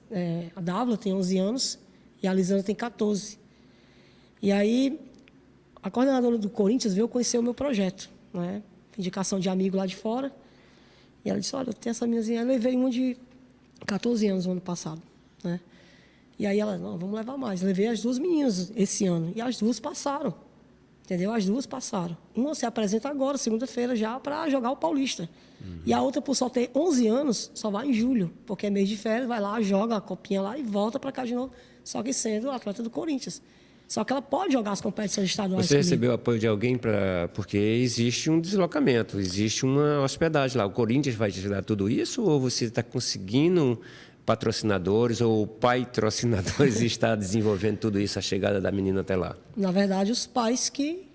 Speaker 2: a Dávila tem 11 anos e a Lisandra tem 14. E aí, a coordenadora do Corinthians veio conhecer o meu projeto, né? Indicação de amigo lá de fora. E ela disse, olha, eu tenho essa meninazinha. Eu levei uma de 14 anos no ano passado, né? E aí ela, não, vamos levar mais. Eu levei as 2 meninas esse ano. E as 2 passaram. Entendeu? As 2 passaram. Uma se apresenta agora, segunda-feira, já para jogar o Paulista. E a outra, por só ter 11 anos, só vai em julho. Porque é mês de férias, vai lá, joga a copinha lá e volta para cá de novo. Só que sendo atleta do Corinthians. Só que ela pode jogar as competições estaduais.
Speaker 1: Você recebeu apoio de alguém porque existe um deslocamento, existe uma hospedagem lá. O Corinthians vai te dar tudo isso ou você está conseguindo patrocinadores ou patrocinadores e está desenvolvendo tudo isso, a chegada da menina até lá?
Speaker 2: Na verdade, os pais que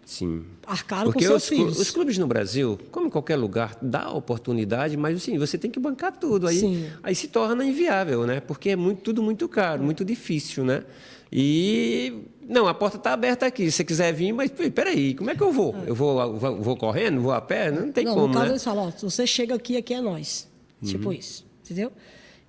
Speaker 2: arcaram
Speaker 1: porque
Speaker 2: com seus filhos.
Speaker 1: Os clubes no Brasil, como em qualquer lugar, dá oportunidade, mas assim, você tem que bancar tudo. Aí se torna inviável, né? Porque é tudo muito caro, muito difícil, né? E não, a porta está aberta aqui. Se você quiser vir, mas peraí, como é que eu vou? Eu vou correndo, vou a pé? Não tem como,
Speaker 2: no caso,
Speaker 1: né?
Speaker 2: eles falam, ó, você chega aqui é nós. Tipo isso, entendeu?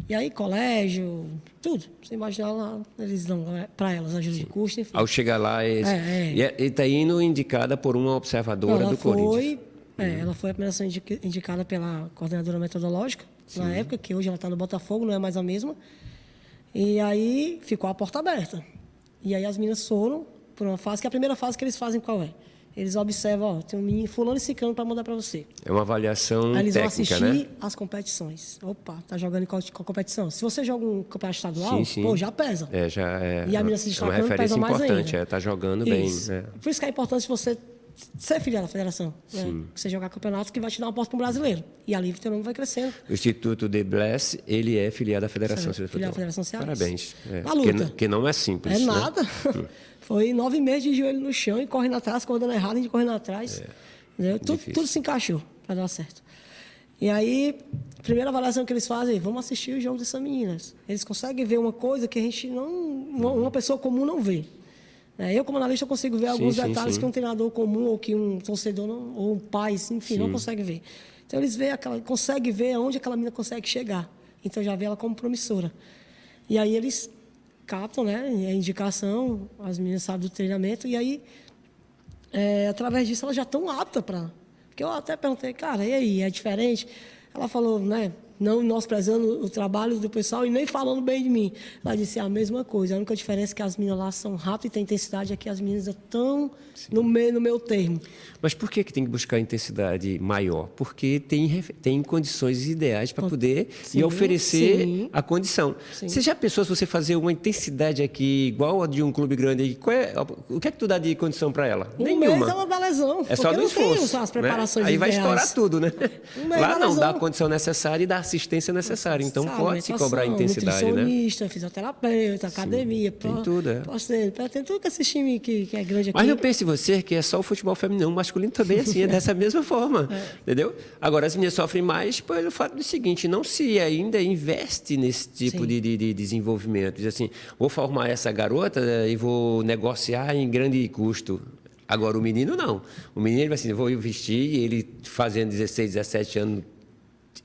Speaker 2: E aí, colégio, tudo. Você imaginar lá, eles dão para elas ajuda de custo, enfim.
Speaker 1: Ao chegar lá, e está indo indicada por uma observadora do Corinthians.
Speaker 2: Ela foi a primeira a ser indicada pela coordenadora metodológica, na época, que hoje ela está no Botafogo, não é mais a mesma. E aí ficou a porta aberta. E aí as meninas foram por uma fase, que a primeira fase que eles fazem qual é? Eles observam, ó, tem um menino fulano e ciclano para mandar para você.
Speaker 1: É uma avaliação
Speaker 2: aí eles
Speaker 1: técnica,
Speaker 2: vão assistir
Speaker 1: né?
Speaker 2: as competições. Opa, tá jogando em qual competição? Se você joga um campeonato estadual, pô, já pesa.
Speaker 1: Já é.
Speaker 2: E a menina se destacando,
Speaker 1: uma referência
Speaker 2: pesa mais
Speaker 1: importante,
Speaker 2: ainda.
Speaker 1: Tá jogando bem. Né?
Speaker 2: Por isso que é importante você ser filiado à federação. Né? Você jogar campeonatos que vai te dar uma porta para um brasileiro. E ali o teu nome vai crescendo.
Speaker 1: O Instituto de Bless, ele é filiado à Federação Cearense.
Speaker 2: Filiado à Federação Cearense.
Speaker 1: Parabéns.
Speaker 2: Na luta.
Speaker 1: Que não é simples.
Speaker 2: É nada. Né? Foi 9 meses de joelho no chão e correndo atrás, correndo errado, a gente correndo atrás. Tudo se encaixou para dar certo. E aí, a primeira avaliação que eles fazem é, vamos assistir os jogos dessas meninas. Eles conseguem ver uma coisa que a gente uma pessoa comum não vê. Eu, como analista, consigo ver alguns detalhes que um treinador comum ou que um torcedor ou um pai, enfim, não consegue ver. Então, eles conseguem ver aonde aquela menina consegue chegar. Então, já vê ela como promissora. E aí, eles captam, né, a indicação, as meninas sabem do treinamento, e aí, através disso, elas já estão aptas para... Porque eu até perguntei, cara, e aí, é diferente? Ela falou, né, não menosprezando o trabalho do pessoal e nem falando bem de mim. Ela disse a mesma coisa. A única diferença é que as meninas lá são rápidas e têm intensidade, é que as meninas estão no meu termo.
Speaker 1: Mas por que tem que buscar intensidade maior? Porque tem condições ideais para poder e oferecer a condição. Sim. Você já pensou se você fazer uma intensidade aqui igual a de um clube grande? O que é que tu dá de condição para ela?
Speaker 2: Nenhuma. Mês ela dá lesão.
Speaker 1: É só do esforço.
Speaker 2: As preparações,
Speaker 1: né? Aí vai
Speaker 2: ideais.
Speaker 1: Estourar tudo, né? Lá não, dá a condição necessária e dá a assistência necessária. Então pode se cobrar intensidade,
Speaker 2: nutricionista, fisioterapeuta, academia.
Speaker 1: Tem tudo,
Speaker 2: tem tudo que esse time que é grande aqui.
Speaker 1: Mas não pense você que é só o futebol feminino, o masculino também assim, é dessa mesma forma, entendeu? Agora, as meninas sofrem mais pelo fato do seguinte, não se ainda investe nesse tipo de desenvolvimento. Diz assim, vou formar essa garota e vou negociar em grande custo. Agora, o menino não. O menino, ele vai assim, vou investir, e ele fazendo 16, 17 anos,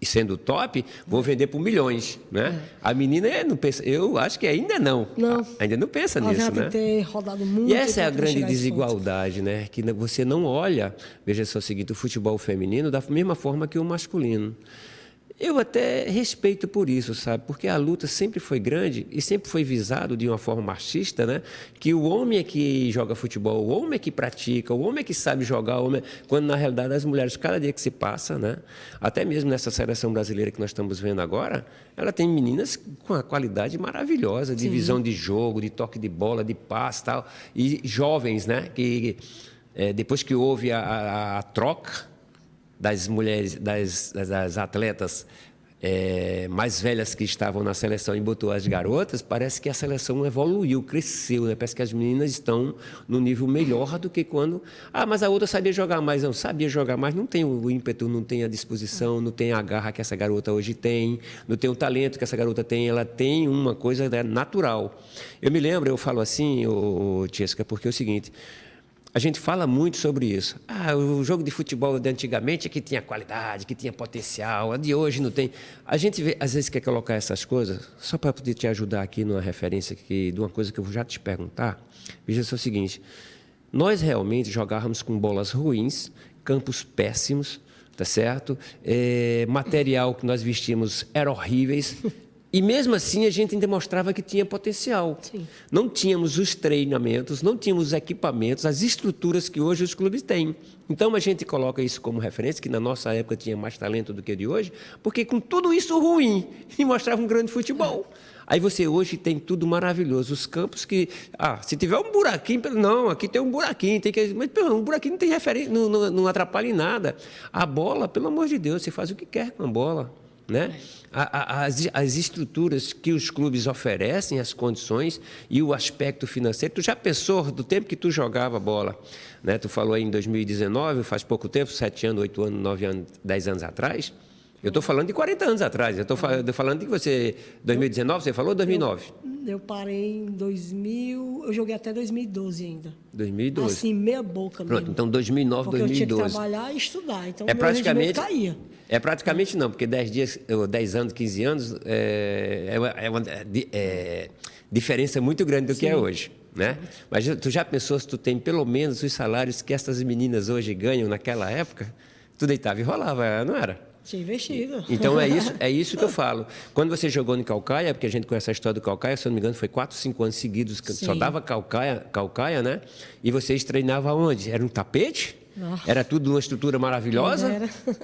Speaker 1: sendo top, vou vender por milhões, né? A menina não pensa, eu acho que ainda não. Ainda não pensa nisso,
Speaker 2: já
Speaker 1: né?
Speaker 2: Tem que ter rodado muito.
Speaker 1: E essa é a grande desigualdade, né? Que você não olha, veja só o seguinte, o futebol feminino da mesma forma que o masculino. Eu até respeito por isso, sabe? Porque a luta sempre foi grande e sempre foi visado de uma forma machista, né? Que o homem é que joga futebol, o homem é que pratica, o homem é que sabe jogar, quando na realidade as mulheres, cada dia que se passa, né? Até mesmo nessa seleção brasileira que nós estamos vendo agora, ela tem meninas com uma qualidade maravilhosa, de visão de jogo, de toque de bola, de passe e tal, e jovens, né? Que depois que houve a troca das mulheres, das atletas mais velhas que estavam na seleção e botou as garotas, parece que a seleção evoluiu, cresceu, né? Parece que as meninas estão no nível melhor do que quando... mas a outra sabia jogar mais. Não, sabia jogar mais, não tem o ímpeto, não tem a disposição, não tem a garra que essa garota hoje tem, não tem o talento que essa garota tem, ela tem uma coisa natural. Eu me lembro, eu falo assim, Tiesca, porque é o seguinte... A gente fala muito sobre isso. O jogo de futebol de antigamente é que tinha qualidade, que tinha potencial, a de hoje não tem. A gente, às vezes, quer colocar essas coisas, só para poder te ajudar aqui numa referência de uma coisa que eu vou já te perguntar. Veja só o seguinte, nós realmente jogávamos com bolas ruins, campos péssimos, tá certo? Material que nós vestíamos era horríveis. E mesmo assim a gente ainda mostrava que tinha potencial.
Speaker 2: Sim.
Speaker 1: Não tínhamos os treinamentos, não tínhamos os equipamentos, as estruturas que hoje os clubes têm. Então a gente coloca isso como referência, que na nossa época tinha mais talento do que de hoje, porque com tudo isso ruim, e mostrava um grande futebol. Aí você hoje tem tudo maravilhoso, os campos que... se tiver um buraquinho... Não, aqui tem um buraquinho, mas um buraquinho não tem referência, não atrapalha em nada. A bola, pelo amor de Deus, você faz o que quer com a bola. Né? As estruturas que os clubes oferecem, as condições e o aspecto financeiro. Tu já pensou do tempo que tu jogava bola? Né? Tu falou aí em 2019, faz pouco tempo, 7 anos, 8 anos, 9 anos, 10 anos atrás. Eu estou falando de 40 anos atrás. Eu estou falando de você... 2019, você falou ou 2009?
Speaker 2: Eu parei em 2000... Eu joguei até 2012 ainda.
Speaker 1: 2012.
Speaker 2: Assim, meia boca mesmo.
Speaker 1: Pronto, então 2009,
Speaker 2: porque
Speaker 1: 2012.
Speaker 2: Eu tinha que trabalhar e estudar. Então, meu
Speaker 1: praticamente,
Speaker 2: rendimento caía.
Speaker 1: Praticamente não, porque 10 anos, 15 anos é uma diferença muito grande do que é hoje. Né? Mas tu já pensou se tu tem pelo menos os salários que essas meninas hoje ganham naquela época? Tu deitava e rolava, não era?
Speaker 2: Tinha investido.
Speaker 1: Então, é isso que eu falo. Quando você jogou no Caucaia, porque a gente conhece a história do Caucaia, se eu não me engano, foi 4, 5 anos seguidos, que só dava Caucaia, né? E vocês treinavam onde? Era um tapete? Era tudo uma estrutura maravilhosa,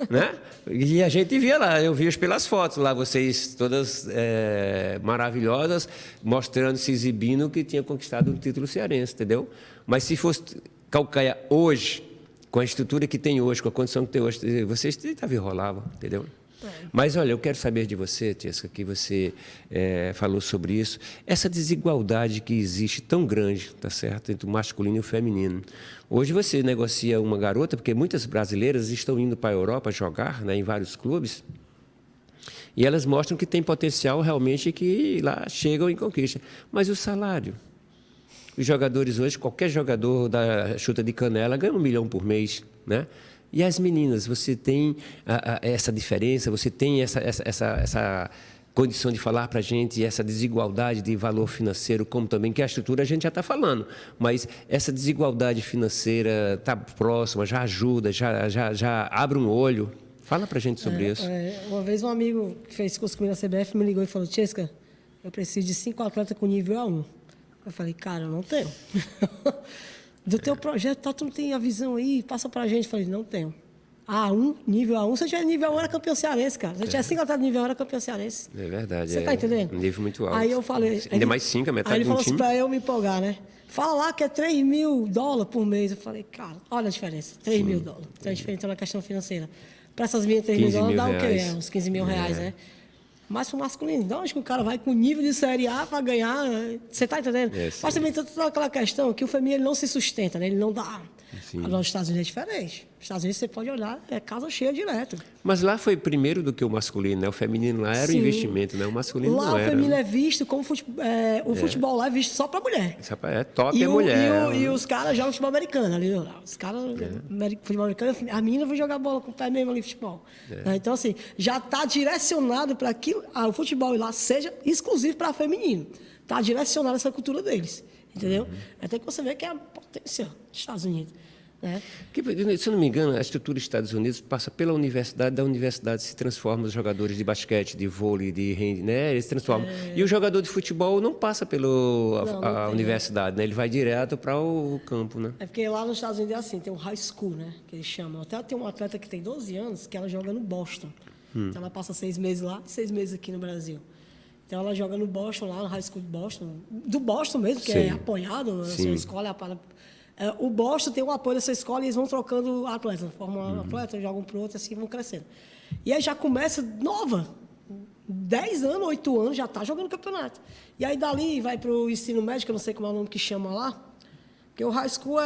Speaker 1: né? E a gente via lá, eu via pelas fotos lá, vocês todas maravilhosas, mostrando, se exibindo que tinha conquistado um título cearense, entendeu? Mas se fosse Caucaia hoje, com a estrutura que tem hoje, com a condição que tem hoje, vocês tentavam e rolavam, entendeu? Mas, olha, eu quero saber de você, Tiesca, que você falou sobre isso, essa desigualdade que existe tão grande, tá certo, entre o masculino e o feminino. Hoje você negocia uma garota, porque muitas brasileiras estão indo para a Europa jogar, né, em vários clubes, e elas mostram que tem potencial realmente que lá chegam e conquistam. Mas o salário? Os jogadores hoje, qualquer jogador da chuta de canela ganha 1 milhão por mês, né? E as meninas, você tem essa diferença, você tem essa condição de falar para a gente, essa desigualdade de valor financeiro, como também que a estrutura a gente já está falando, mas essa desigualdade financeira está próxima, já ajuda, já abre um olho. Fala para a gente sobre isso.
Speaker 2: Uma vez um amigo que fez curso comigo na CBF me ligou e falou: Tiesca, eu preciso de 5 atletas com nível A1. Eu falei: cara, eu não tenho. Do teu projeto, tu não tem a visão aí, passa pra gente. Eu falei: não tenho. A1, nível A1, se eu tiver nível A1 era campeão cearense, cara. Se eu tiver 5 atletas de nível A1 era campeão cearense.
Speaker 1: É verdade.
Speaker 2: Você tá entendendo?
Speaker 1: Um nível muito alto.
Speaker 2: Aí eu falei...
Speaker 1: Ainda mais 5, a metade
Speaker 2: de um time. Aí ele falou assim pra eu me empolgar, né? Fala lá que é $3 mil por mês. Eu falei: cara, olha a diferença, $3 mil. Então a diferença na questão financeira. Para essas minhas $3 mil dá o quê? Uns 15 mil reais, né? Mas para o masculino, não, acho que o cara vai com nível de Série A para ganhar. Você está entendendo? Mas também tem toda aquela questão que o feminino ele não se sustenta, né? Ele não dá Agora, nos Estados Unidos é diferente. Nos Estados Unidos você pode olhar, é casa cheia direto.
Speaker 1: Mas lá foi primeiro do que o masculino, né? O feminino lá era o investimento, né? O masculino
Speaker 2: lá
Speaker 1: não era.
Speaker 2: Lá o feminino é visto como o futebol lá é visto só para mulher.
Speaker 1: É top, é mulher.
Speaker 2: E os caras jogam futebol americano ali. Os caras, futebol americano, a menina vai jogar bola com o pé mesmo ali, futebol. Então, assim, já está direcionado para que o futebol lá seja exclusivo para feminino. Está direcionado essa cultura deles. Entendeu? Até que você vê que é a potência dos Estados Unidos. Né?
Speaker 1: Se eu não me engano, a estrutura dos Estados Unidos passa pela universidade, da universidade se transforma os jogadores de basquete, de vôlei, de hand, né? Eles se transformam. E o jogador de futebol não passa pela universidade, né? Ele vai direto para o campo, né?
Speaker 2: É porque lá nos Estados Unidos é assim, tem um high school, né? Que eles chamam. Até tem uma atleta que tem 12 anos que ela joga no Boston. Então ela passa 6 meses lá e 6 meses aqui no Brasil. Então ela joga no Boston, lá no high school de Boston, do Boston mesmo, que é apoiado, a sua escola o Boston tem o apoio dessa escola e eles vão trocando atletas, formam atletas, jogam para o outro, assim vão crescendo. E aí já começa nova, 10 anos, 8 anos, já está jogando campeonato. E aí dali vai para o ensino médio, eu não sei como é o nome que chama lá, porque o high school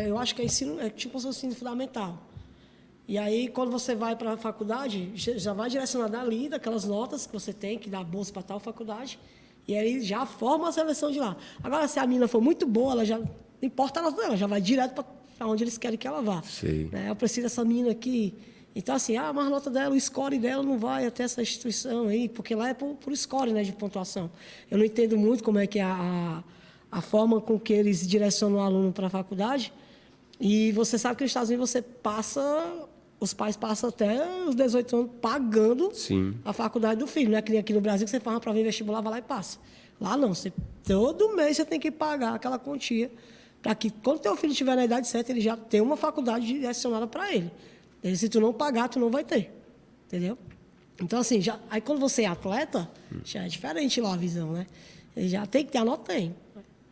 Speaker 2: eu acho que é tipo um ensino fundamental. E aí, quando você vai para a faculdade, já vai direcionado dali, daquelas notas que você tem, que dá bolsa para tal faculdade, e aí já forma a seleção de lá. Agora, se a menina for muito boa, ela já não importa a nota dela, já vai direto para onde eles querem que ela vá. Né? Eu preciso dessa menina aqui. Então, assim, mas a nota dela, o score dela não vai até essa instituição aí, porque lá é por score, né, de pontuação. Eu não entendo muito como é que é a forma com que eles direcionam o aluno para a faculdade. E você sabe que nos Estados Unidos os pais passam até os 18 anos pagando a faculdade do filho. Não é que nem aqui no Brasil que você faz uma prova de vestibular, vai lá e passa. Lá não, todo mês você tem que pagar aquela quantia para que quando teu filho estiver na idade certa, ele já tenha uma faculdade direcionada para ele. E se tu não pagar, tu não vai ter. Entendeu? Então, assim, aí quando você é atleta, já é diferente lá a visão, né? Ele já tem que ter a nota, tem.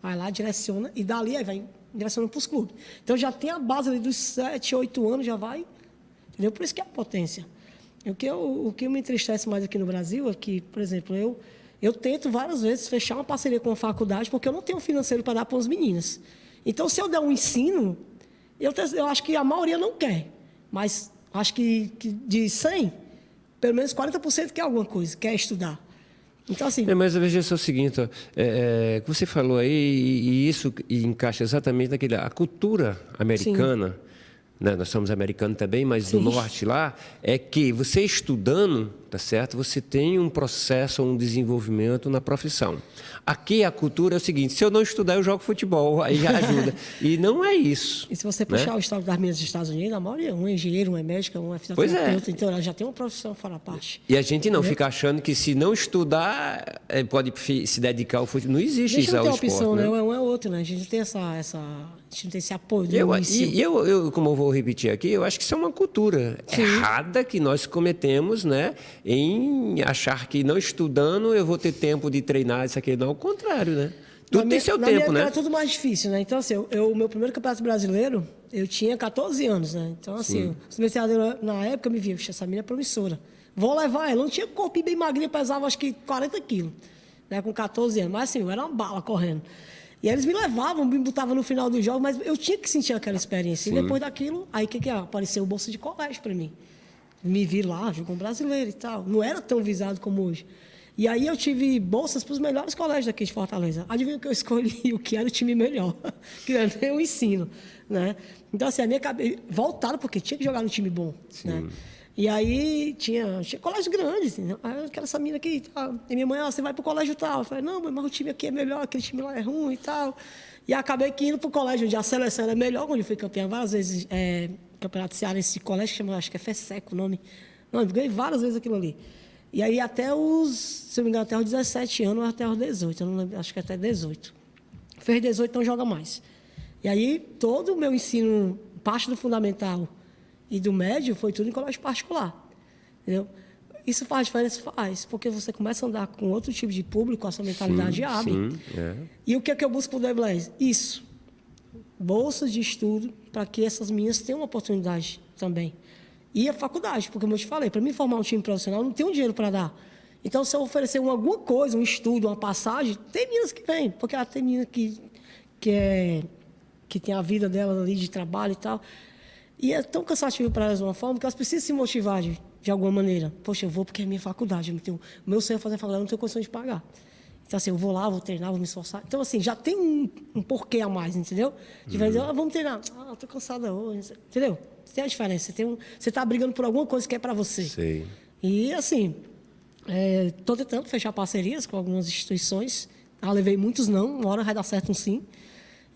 Speaker 2: Vai lá, direciona, e dali aí vai direcionando para os clubes. Então, já tem a base ali dos 7, 8 anos, já vai. Entendeu? Por isso que é a potência. O que me entristece mais aqui no Brasil é que, por exemplo, eu tento várias vezes fechar uma parceria com a faculdade porque eu não tenho financeiro para dar para as meninas. Então, se eu der um ensino, eu acho que a maioria não quer. Mas acho que de 100, pelo menos 40% quer alguma coisa, quer estudar. Então, assim...
Speaker 1: mas veja só o seguinte, que você falou aí, e isso encaixa exatamente naquela... A cultura americana... Né? Nós somos americanos também, mas do norte lá, é que você estudando, tá certo? Você tem um processo, um desenvolvimento na profissão. Aqui a cultura é o seguinte, se eu não estudar, eu jogo futebol, aí já ajuda. E não é isso.
Speaker 2: E se você puxar o histórico das meninas dos Estados Unidos, a maioria, um é engenheiro, um é médica, um é fisioterapeuta, então ela já tem uma profissão fora a parte.
Speaker 1: E a gente não fica achando que se não estudar, pode se dedicar ao futebol. Não existe isso ao esporte. A gente não tem opção,
Speaker 2: né? Um é outro, né? A gente não tem a gente não tem esse apoio do início.
Speaker 1: Eu, como eu vou repetir aqui, eu acho que isso é uma cultura errada que nós cometemos, né? Em achar que não estudando eu vou ter tempo de treinar isso aqui. Não, ao contrário, né? Tudo tem seu tempo, né?
Speaker 2: Era tudo mais difícil, né? Então, assim, o meu primeiro campeonato brasileiro, eu tinha 14 anos, né? Então, assim, os meus na época me viam, essa menina é promissora. Vou levar ela. Não tinha corpinho bem magrinho, pesava acho que 40 quilos, né? Com 14 anos. Mas, assim, eu era uma bala correndo. E eles me levavam, me botavam no final do jogo, mas eu tinha que sentir aquela experiência. E depois daquilo, aí que apareceu o bolsa de colégio para mim. Me vi lá, jogou um brasileiro e tal. Não era tão visado como hoje. E aí eu tive bolsas para os melhores colégios daqui de Fortaleza. Adivinha o que eu escolhi? O que era o time melhor, que era o ensino, né? Então, assim, a minha cabeça... Voltaram, porque tinha que jogar no time bom, né? E aí tinha colégio grande, assim, né? Aí eu quero essa mina aqui e tal. E minha mãe, você vai para o colégio tal. Eu falei, não, mas o time aqui é melhor, aquele time lá é ruim e tal. E acabei indo para o colégio onde a seleção era melhor, onde eu fui campeão várias vezes, campeonato cearense de colégio, que chama, acho que é FESEC o nome. Não, eu ganhei várias vezes aquilo ali. E aí até se eu me engano, até os 17 anos, até os 18, eu não lembro, acho que até 18. Fez 18, não joga mais. E aí todo o meu ensino, parte do fundamental e do médio, foi tudo em colégio particular. Entendeu? Isso faz diferença? Faz, porque você começa a andar com outro tipo de público, a sua mentalidade abre. E o que é que eu busco para o The Blaze? Isso. Bolsas de estudo para que essas meninas tenham uma oportunidade também. E a faculdade, porque, como eu te falei, para mim formar um time profissional, não tenho dinheiro para dar. Então, se eu oferecer alguma coisa, um estudo, uma passagem, tem meninas que vêm, porque tem menina que que tem a vida delas ali de trabalho e tal. E é tão cansativo para elas de uma forma que elas precisam se motivar de alguma maneira. Poxa, eu vou porque é minha faculdade, o meu sonho é fazer faculdade, eu não tenho condição de pagar. Então, assim, eu vou lá, vou treinar, vou me esforçar. Então, assim, já tem um porquê a mais, entendeu? De vez vamos treinar. Estou cansada hoje, entendeu? Tem a diferença. Você está brigando por alguma coisa que é para você.
Speaker 1: Sei.
Speaker 2: E, assim, estou tentando fechar parcerias com algumas instituições. Levei muitos não, uma hora vai dar certo um sim.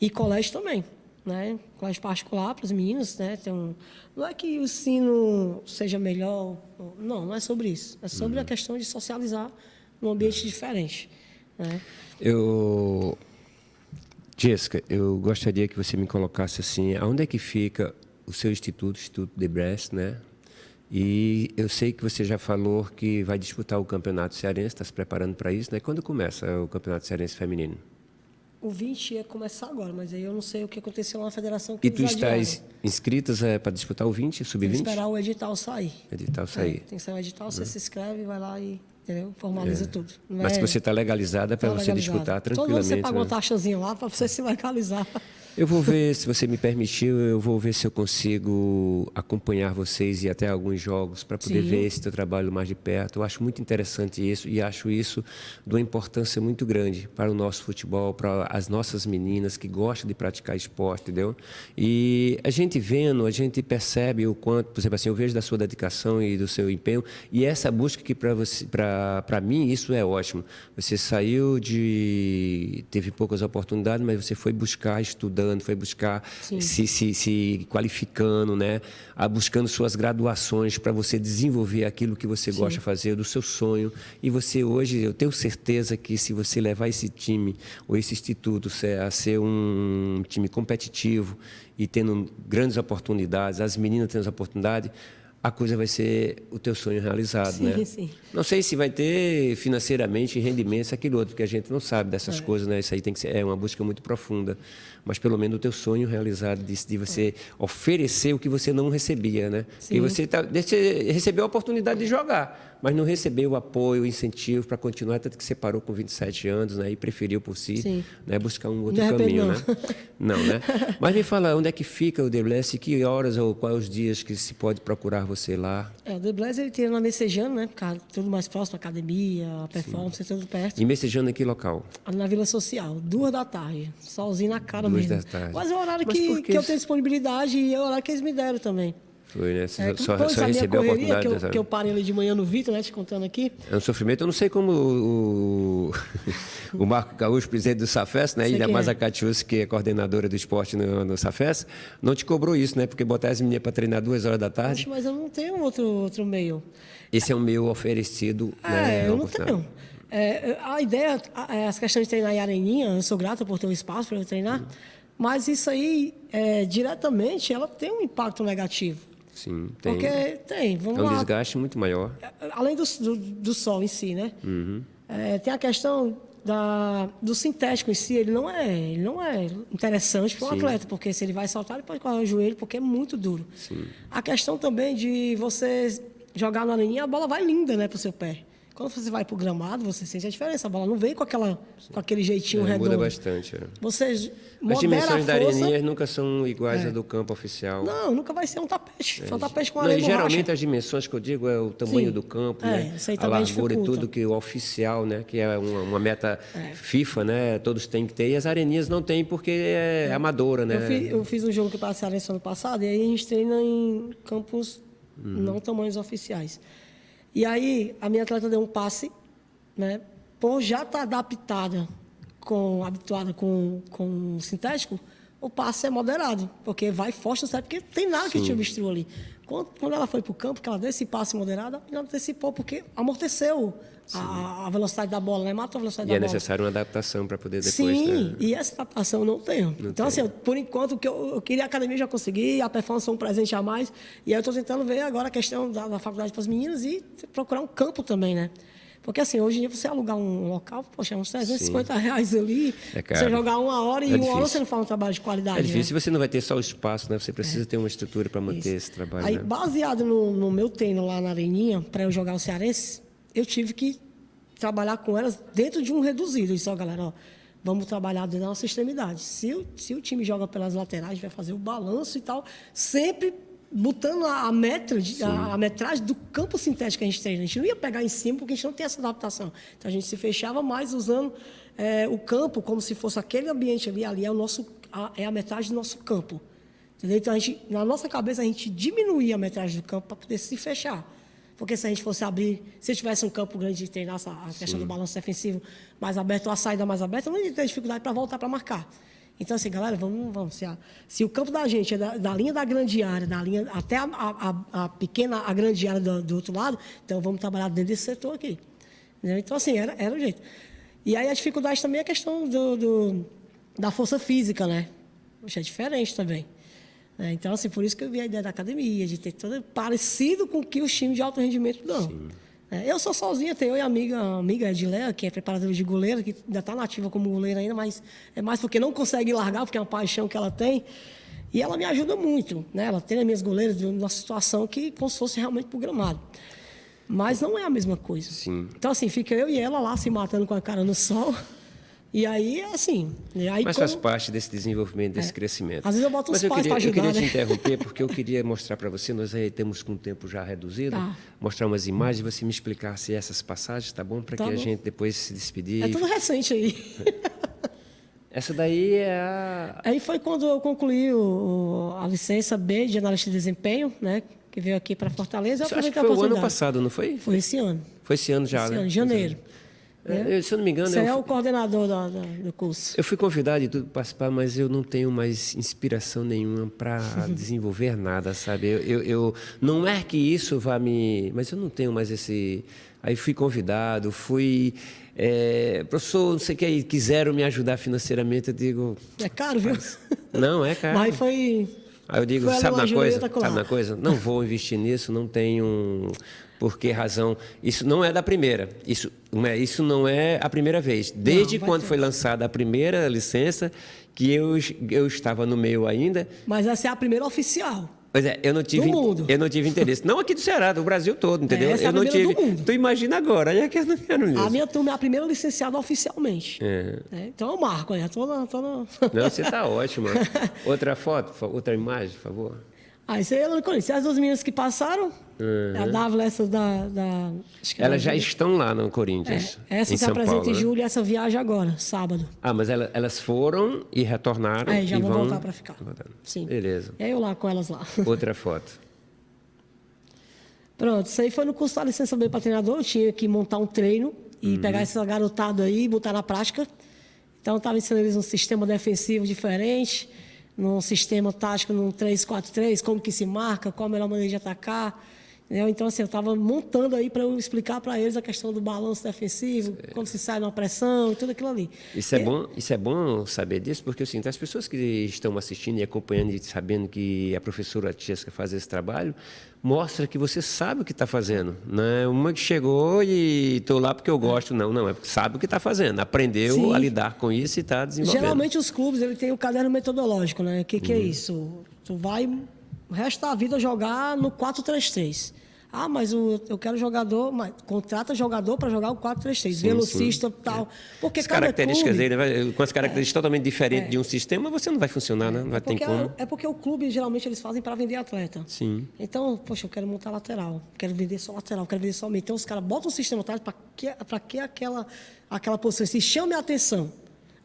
Speaker 2: E colégio também, né? Colégio particular para os meninos, né? Não é que o ensino seja melhor, não é sobre isso. É sobre a questão de socializar num ambiente diferente.
Speaker 1: Jéssica, eu gostaria que você me colocasse assim, aonde é que fica o seu instituto, o Instituto de Brest, né? E eu sei que você já falou que vai disputar o Campeonato Cearense, está se preparando para isso, né? Quando começa o Campeonato Cearense Feminino?
Speaker 2: O 20 ia começar agora, mas aí eu não sei o que aconteceu na federação.
Speaker 1: E tu estás inscritas para disputar o 20, sub-20?
Speaker 2: Tem que esperar o edital sair.
Speaker 1: Edital sair.
Speaker 2: Tem que sair o edital, você se inscreve, vai lá e... Entendeu? Formaliza tudo.
Speaker 1: Mas se você está legalizada para você disputar tranquilamente.
Speaker 2: Todo você paga uma taxazinha lá para você se legalizar.
Speaker 1: Eu vou ver, se você me permitiu, eu vou ver se eu consigo acompanhar vocês e até alguns jogos para poder ver esse teu trabalho mais de perto. Eu acho muito interessante isso e acho isso de uma importância muito grande para o nosso futebol, para as nossas meninas que gostam de praticar esporte, entendeu? E a gente vendo, a gente percebe o quanto, por exemplo, assim, eu vejo da sua dedicação e do seu empenho e essa busca que para mim isso é ótimo. Você teve poucas oportunidades, mas você foi buscar estudando, foi buscar se qualificando, né? Buscando suas graduações para você desenvolver aquilo que você gosta de fazer, do seu sonho. E você hoje, eu tenho certeza que se você levar esse time ou esse instituto a ser um time competitivo e tendo grandes oportunidades, as meninas tendo essa oportunidade, a coisa vai ser o teu sonho realizado, né?
Speaker 2: Sim.
Speaker 1: Não sei se vai ter financeiramente rendimentos, aquilo outro, porque a gente não sabe dessas coisas, né? Isso aí tem que ser uma busca muito profunda. Mas pelo menos o teu sonho realizado de você oferecer o que você não recebia, né? Porque você recebeu a oportunidade de jogar, mas não recebeu o apoio, o incentivo para continuar, tanto que você parou com 27 anos, né? E preferiu por si, né? Buscar um outro caminho, né? Não, né? Mas me fala, onde é que fica o The Bless? Que horas ou quais os dias que se pode procurar você lá?
Speaker 2: O The Bless, ele tem na Messejana, né? Tudo mais próximo, a academia, a performance, tudo perto.
Speaker 1: E Messejana em que local?
Speaker 2: Na Vila Social, 2 da tarde. Solzinho na cara
Speaker 1: 2
Speaker 2: mesmo.
Speaker 1: da tarde.
Speaker 2: Mas é o horário que eu tenho disponibilidade e é o horário que eles me deram também.
Speaker 1: Foi, né? Você só recebeu a oportunidade.
Speaker 2: Que eu parei ali de manhã no Vitor, né? Te contando aqui.
Speaker 1: É um sofrimento. Eu não sei como o Marco Gaúcho, presidente do Safes, né? Ainda mais a Catiúcia, que é coordenadora do esporte no Safes, não te cobrou isso, né? Porque botar as meninas para treinar 2 horas da tarde.
Speaker 2: Poxa, mas eu não tenho outro meio.
Speaker 1: Esse é um meio oferecido, né?
Speaker 2: Eu não tenho. A ideia, as questões de treinar em Areninha, eu sou grata por ter um espaço para eu treinar, mas isso aí, diretamente, ela tem um impacto negativo.
Speaker 1: Sim, tem.
Speaker 2: Porque tem, vamos lá.
Speaker 1: É um desgaste muito maior.
Speaker 2: Além do sol em si, né? Tem a questão do sintético em si, ele não é interessante para um atleta, porque se ele vai saltar, ele pode correr o joelho, porque é muito duro.
Speaker 1: Sim.
Speaker 2: A questão também de você jogar na areninha, a bola vai linda, né, para o seu pé. Quando você vai para o gramado, você sente a diferença. A bola não vem com aquele jeitinho redondo.
Speaker 1: Muda bastante.
Speaker 2: Você modera
Speaker 1: as dimensões da
Speaker 2: força.
Speaker 1: areninha nunca são iguais à do campo oficial.
Speaker 2: Não, nunca vai ser um tapete. É um tapete com areia.
Speaker 1: Geralmente as dimensões que eu digo é o tamanho do campo, né?
Speaker 2: Isso aí
Speaker 1: a
Speaker 2: também
Speaker 1: largura
Speaker 2: dificulta.
Speaker 1: e tudo, que o oficial, né? Que é uma meta FIFA, né? Todos têm que ter. E as areninhas não têm porque é amadora, né?
Speaker 2: Eu fiz um jogo que passaram esse ano passado, e aí a gente treina em campos não tamanhos oficiais. E aí a minha atleta deu um passe, né? Por já estar habituada com o sintético, o passe é moderado, porque vai forte, sabe? Porque tem nada que te obstrua ali. Quando ela foi para o campo, que ela deu esse passe moderado, ela antecipou, porque amorteceu a velocidade da bola, né? Matou a velocidade da bola.
Speaker 1: E é necessário uma adaptação para poder depois...
Speaker 2: Sim, e essa adaptação eu não tenho. Então, assim, por enquanto, o que eu queria a academia eu já consegui, a performance é um presente a mais, e aí eu estou tentando ver agora a questão da faculdade para as meninas e procurar um campo também, né? Porque, assim, hoje em dia, você alugar um local, poxa, uns R$350 ali, você jogar 1 hora e 1 hora você não faz um trabalho de qualidade.
Speaker 1: É difícil,
Speaker 2: né?
Speaker 1: Você não vai ter só o espaço, né? Você precisa ter uma estrutura para manter esse trabalho.
Speaker 2: Aí,
Speaker 1: né?
Speaker 2: baseado no meu treino lá na Areninha, para eu jogar o Cearense, eu tive que trabalhar com elas dentro de um reduzido. Eu disse, galera, vamos trabalhar dentro da nossa extremidade. Se o time joga pelas laterais, vai fazer o balanço e tal, sempre botando a metragem do campo sintético que a gente treina. A gente não ia pegar em cima porque a gente não tem essa adaptação. Então a gente se fechava mais usando o campo como se fosse aquele ambiente ali. Ali é a metragem do nosso campo. Entendeu? Então, na nossa cabeça, a gente diminuía a metragem do campo para poder se fechar. Porque se a gente fosse abrir, se tivesse um campo grande de treinar a questão do balanço defensivo mais aberto, ou a saída mais aberta, eu não ia ter dificuldade para voltar para marcar. Então, assim, galera, vamos. Se o campo da gente é da linha da grande área, da linha até a grande área do outro lado, então vamos trabalhar dentro desse setor aqui. Entendeu? Então, assim, era o jeito. E aí a dificuldade também é a questão da força física, né? Poxa, é diferente também. Então, assim, por isso que eu vi a ideia da academia, de ter tudo parecido com o que os times de alto rendimento dão. Eu sou sozinha, tenho eu e a amiga Edileia, que é preparadora de goleiro, que ainda está nativa como goleira ainda, mas é mais porque não consegue largar, porque é uma paixão que ela tem. E ela me ajuda muito, né? Ela tem as minhas goleiras numa situação que como se fosse realmente programado. Mas não é a mesma coisa.
Speaker 1: Sim.
Speaker 2: Então, assim, fica eu e ela lá se matando com a cara no sol. E aí, assim...
Speaker 1: Mas faz parte desse desenvolvimento, desse crescimento.
Speaker 2: Às vezes eu boto os pais para ajudar,
Speaker 1: eu queria te
Speaker 2: né?
Speaker 1: interromper, porque eu queria mostrar para você, nós aí temos com o tempo já reduzido, mostrar umas imagens, você me explicasse essas passagens, tá bom? Para que a gente depois se despedir.
Speaker 2: É tudo recente aí.
Speaker 1: Essa daí é a...
Speaker 2: Aí foi quando eu concluí a licença B de analista de desempenho, né? Que veio aqui para Fortaleza.
Speaker 1: Acho que foi o ano passado, não foi?
Speaker 2: Foi esse ano.
Speaker 1: Foi esse ano já,
Speaker 2: esse
Speaker 1: né?
Speaker 2: Ano, janeiro.
Speaker 1: Se eu não me engano...
Speaker 2: Você é o coordenador do curso.
Speaker 1: Eu fui convidado e tudo para participar, mas eu não tenho mais inspiração nenhuma para desenvolver nada, sabe? Eu não é que isso vá me... Mas eu não tenho mais esse... Aí fui convidado, professor, não sei o que, quiseram me ajudar financeiramente, eu digo...
Speaker 2: É caro, viu?
Speaker 1: Não, é caro.
Speaker 2: Mas foi...
Speaker 1: Aí eu digo, sabe uma coisa? Não vou investir nisso, não tenho... Por que razão? Isso não é da primeira. Isso não é a primeira vez. Desde quando foi lançada a primeira licença, que eu estava no meio ainda.
Speaker 2: Mas essa é a primeira oficial.
Speaker 1: Pois é, eu não tive interesse. Não aqui do Ceará, do Brasil todo, entendeu?
Speaker 2: Essa é a primeira do mundo.
Speaker 1: Tu imagina agora, aí é que eu não quero mesmo.
Speaker 2: A minha turma é a primeira licenciada oficialmente. Então eu marco, já tô na...
Speaker 1: Não, você está ótimo. Outra foto, outra imagem, por favor.
Speaker 2: Isso aí é lá no Corinthians. As duas meninas que passaram, a Dávila, essas acho que
Speaker 1: elas já estão lá no Corinthians.
Speaker 2: Essa se apresenta em julho e essa viaja agora, sábado.
Speaker 1: Mas elas foram e retornaram.
Speaker 2: Já vão voltar para ficar. Sim.
Speaker 1: Beleza.
Speaker 2: E aí eu lá com elas lá.
Speaker 1: Outra foto.
Speaker 2: Pronto, isso aí foi no curso da licença B para treinador. Eu tinha que montar um treino e pegar essa garotada aí e botar na prática. Então, eu estava ensinando eles um sistema defensivo diferente, num sistema tático, num 3-4-3, como que se marca, qual a melhor maneira de atacar. Entendeu? Então, assim, eu estava montando aí para eu explicar para eles a questão do balanço defensivo, como se sai numa pressão e tudo aquilo ali.
Speaker 1: Isso é bom saber disso, porque assim, as pessoas que estão assistindo e acompanhando e sabendo que a professora Tiesca faz esse trabalho, mostra que você sabe o que está fazendo. Não é uma que chegou e estou lá porque eu gosto. Não, é porque sabe o que está fazendo. Aprendeu a lidar com isso e está desenvolvendo.
Speaker 2: Geralmente os clubes têm o caderno metodológico, né? O que é isso? Tu vai o resto da vida jogar no 4-3-3. Mas eu quero jogador, mas contrata jogador para jogar o 4-3-3, velocista e tal. Porque
Speaker 1: as características
Speaker 2: clube,
Speaker 1: dele, com as características totalmente diferentes de um sistema, você não vai funcionar, né? Não vai ter como.
Speaker 2: É porque o clube, geralmente, eles fazem para vender atleta.
Speaker 1: Sim.
Speaker 2: Então, poxa, eu quero montar lateral, quero vender só lateral, quero vender só meio. Então, os caras botam um sistema tático para que aquela posição se chame a atenção.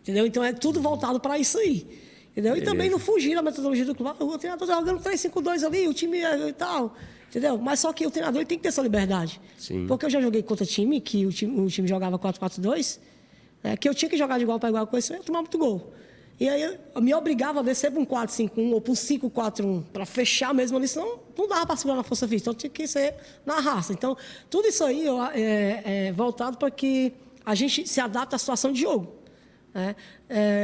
Speaker 2: Entendeu? Então, é tudo voltado para isso aí. Entendeu? E também não fugir da metodologia do clube. O treinador está jogando 3-5-2 ali, o time e tal. Entendeu? Mas só que o treinador tem que ter essa liberdade.
Speaker 1: Sim.
Speaker 2: Porque eu já joguei contra time, que o time jogava 4-4-2, que eu tinha que jogar de igual para igual com isso, eu ia tomar muito gol. E aí eu me obrigava a descer para um 4-5-1 ou para um 5-4-1, para fechar mesmo ali, senão não dava para segurar na força física, então tinha que ser na raça. Então, tudo isso aí é voltado para que a gente se adapte à situação de jogo.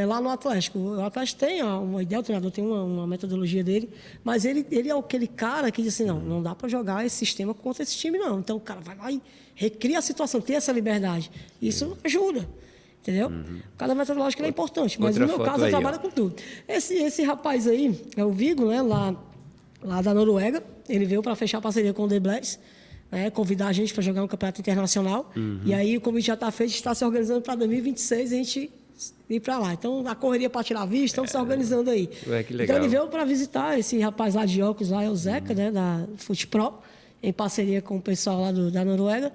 Speaker 2: Lá no Atlético. O Atlético tem uma ideia, o treinador tem uma metodologia dele, mas ele é aquele cara que diz assim, não dá para jogar esse sistema contra esse time, não. Então o cara vai lá e recria a situação, tem essa liberdade. Isso ajuda, entendeu? Cada metodológica é importante, mas no meu caso eu trabalho com tudo. Esse rapaz aí, é o Vigo, né, lá da Noruega, ele veio para fechar a parceria com o The Blaze, convidar a gente para jogar um campeonato internacional. E aí o convite já está feito, está se organizando para 2026, a gente ir para lá. Então, a correria para tirar visto, estamos se organizando aí.
Speaker 1: Ué, que legal.
Speaker 2: Então, ele veio para visitar esse rapaz lá de óculos, lá é o Zeca, né, da FootPro, em parceria com o pessoal lá da Noruega.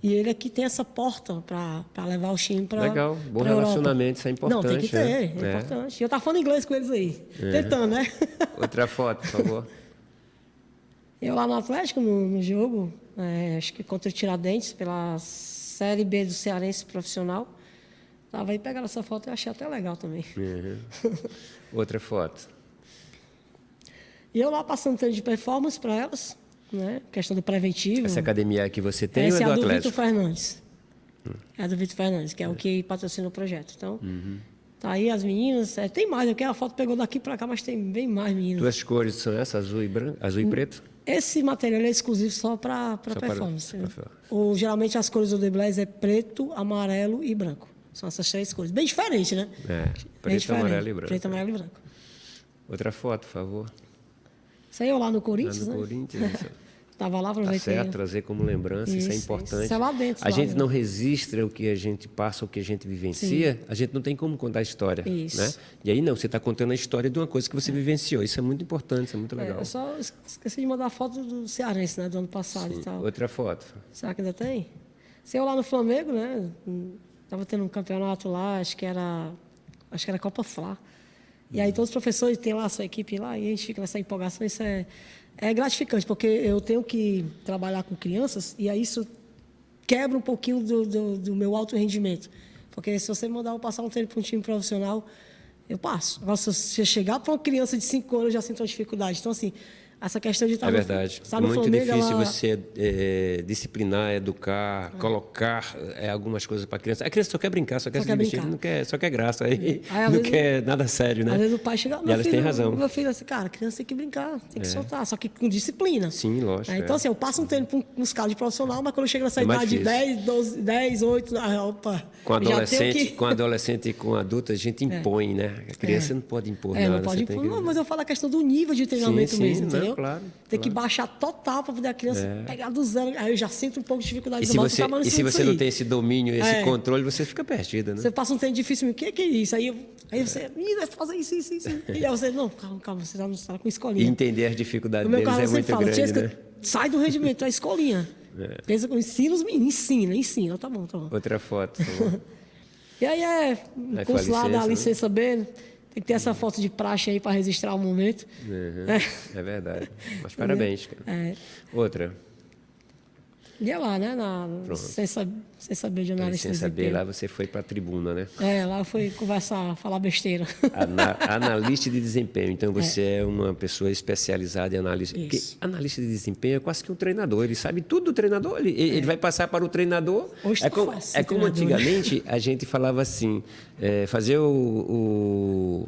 Speaker 2: E ele aqui tem essa porta para levar o time para
Speaker 1: Legal, bom relacionamento, isso é importante.
Speaker 2: Não, tem que ter,
Speaker 1: né?
Speaker 2: é importante. Eu estava falando inglês com eles aí, tentando, né?
Speaker 1: Outra foto, por favor.
Speaker 2: Eu lá no Atlético, no jogo, acho que contra o Tiradentes, pela Série B do Cearense Profissional. Estava aí pegando essa foto e eu achei até legal também.
Speaker 1: Outra foto.
Speaker 2: E eu lá passando treino de performance para elas, né? Questão do preventivo.
Speaker 1: Essa academia que você tem ou
Speaker 2: Essa
Speaker 1: é do Atlético?
Speaker 2: Vitor Fernandes. É a do Vitor Fernandes, que é o que patrocina o projeto. Então, tá aí as meninas. Tem mais, porque a foto pegou daqui para cá, mas tem bem mais meninas.
Speaker 1: Tuas cores são essas, azul e branco, azul e preto?
Speaker 2: Esse material é exclusivo só para performance. Ou, geralmente as cores do The Blaze é preto, amarelo e branco. São essas 3 cores. Bem diferente, né?
Speaker 1: Preto, amarelo e branco.
Speaker 2: Preto, amarelo e branco.
Speaker 1: Outra foto, por favor.
Speaker 2: Isso aí eu lá no Corinthians,
Speaker 1: lá no
Speaker 2: né?
Speaker 1: Corinthians.
Speaker 2: Estava lá,
Speaker 1: Tá
Speaker 2: aproveitei.
Speaker 1: certo, trazer como lembrança, isso é importante.
Speaker 2: Isso é lá dentro.
Speaker 1: A gente não registra o que a gente passa, o que a gente vivencia, a gente não tem como contar a história.
Speaker 2: Isso.
Speaker 1: Né? E aí não, você está contando a história de uma coisa que você vivenciou. Isso é muito importante, isso é muito legal.
Speaker 2: Eu só esqueci de mandar a foto do Cearense, né? Do ano passado e tal.
Speaker 1: Outra foto.
Speaker 2: Será que ainda tem? Se eu lá no Flamengo, né? Estava tendo um campeonato lá, acho que era Copa Fla. E aí todos os professores têm lá a sua equipe lá e a gente fica nessa empolgação. Isso é gratificante, porque eu tenho que trabalhar com crianças e aí isso quebra um pouquinho do meu alto rendimento. Porque se você mandar eu passar um tempo para um time profissional, eu passo. Agora, se você chegar para uma criança de 5 anos, eu já sinto uma dificuldade. Então, assim, essa questão de estar
Speaker 1: É verdade.
Speaker 2: Estar no
Speaker 1: muito
Speaker 2: Flamengo,
Speaker 1: difícil você disciplinar, educar, colocar algumas coisas para a criança. A criança só quer brincar, só quer se divertir, só quer graça, aí não quer nada sério, né?
Speaker 2: Às vezes o pai chega...
Speaker 1: E elas têm razão.
Speaker 2: Meu filho, assim, cara, a criança tem que brincar, tem que soltar, só que com disciplina.
Speaker 1: Sim, lógico.
Speaker 2: Então, assim, eu passo um tempo com uns caras de profissional, mas quando eu chego nessa idade de 10, 12, 10, 8, opa...
Speaker 1: Com adolescente e com adulto, a gente impõe, né? A criança não pode impor nada.
Speaker 2: Não pode impor, mas eu falo a questão do nível de treinamento mesmo, entendeu?
Speaker 1: Claro.
Speaker 2: Tem que baixar total para poder a criança pegar do zero. Aí eu já sinto um pouco de dificuldade.
Speaker 1: E se você não tem esse domínio, esse controle, você fica perdida, né?
Speaker 2: Você passa um tempo difícil, o que é isso? Aí você, vai fazer isso. E aí você, não, calma, você está com escolinha.
Speaker 1: E entender as dificuldades deles é muito grande, né?
Speaker 2: Sai do rendimento, é escolinha. Pensa com ensina os meninos, ensina. Tá bom.
Speaker 1: Outra foto.
Speaker 2: E aí curso lá da licença B, tem que ter essa foto de praxe aí para registrar o momento.
Speaker 1: É verdade. Mas parabéns, cara. Outra.
Speaker 2: E é lá, né? Sem saber de análise de desempenho. Sem saber,
Speaker 1: lá você foi para a tribuna, né?
Speaker 2: Lá eu fui conversar, falar besteira.
Speaker 1: Analista de desempenho. Então, você é uma pessoa especializada em análise. Porque analista de desempenho é quase que um treinador. Ele sabe tudo do treinador. Ele vai passar para o treinador.
Speaker 2: Hoje
Speaker 1: como antigamente a gente falava assim, fazer como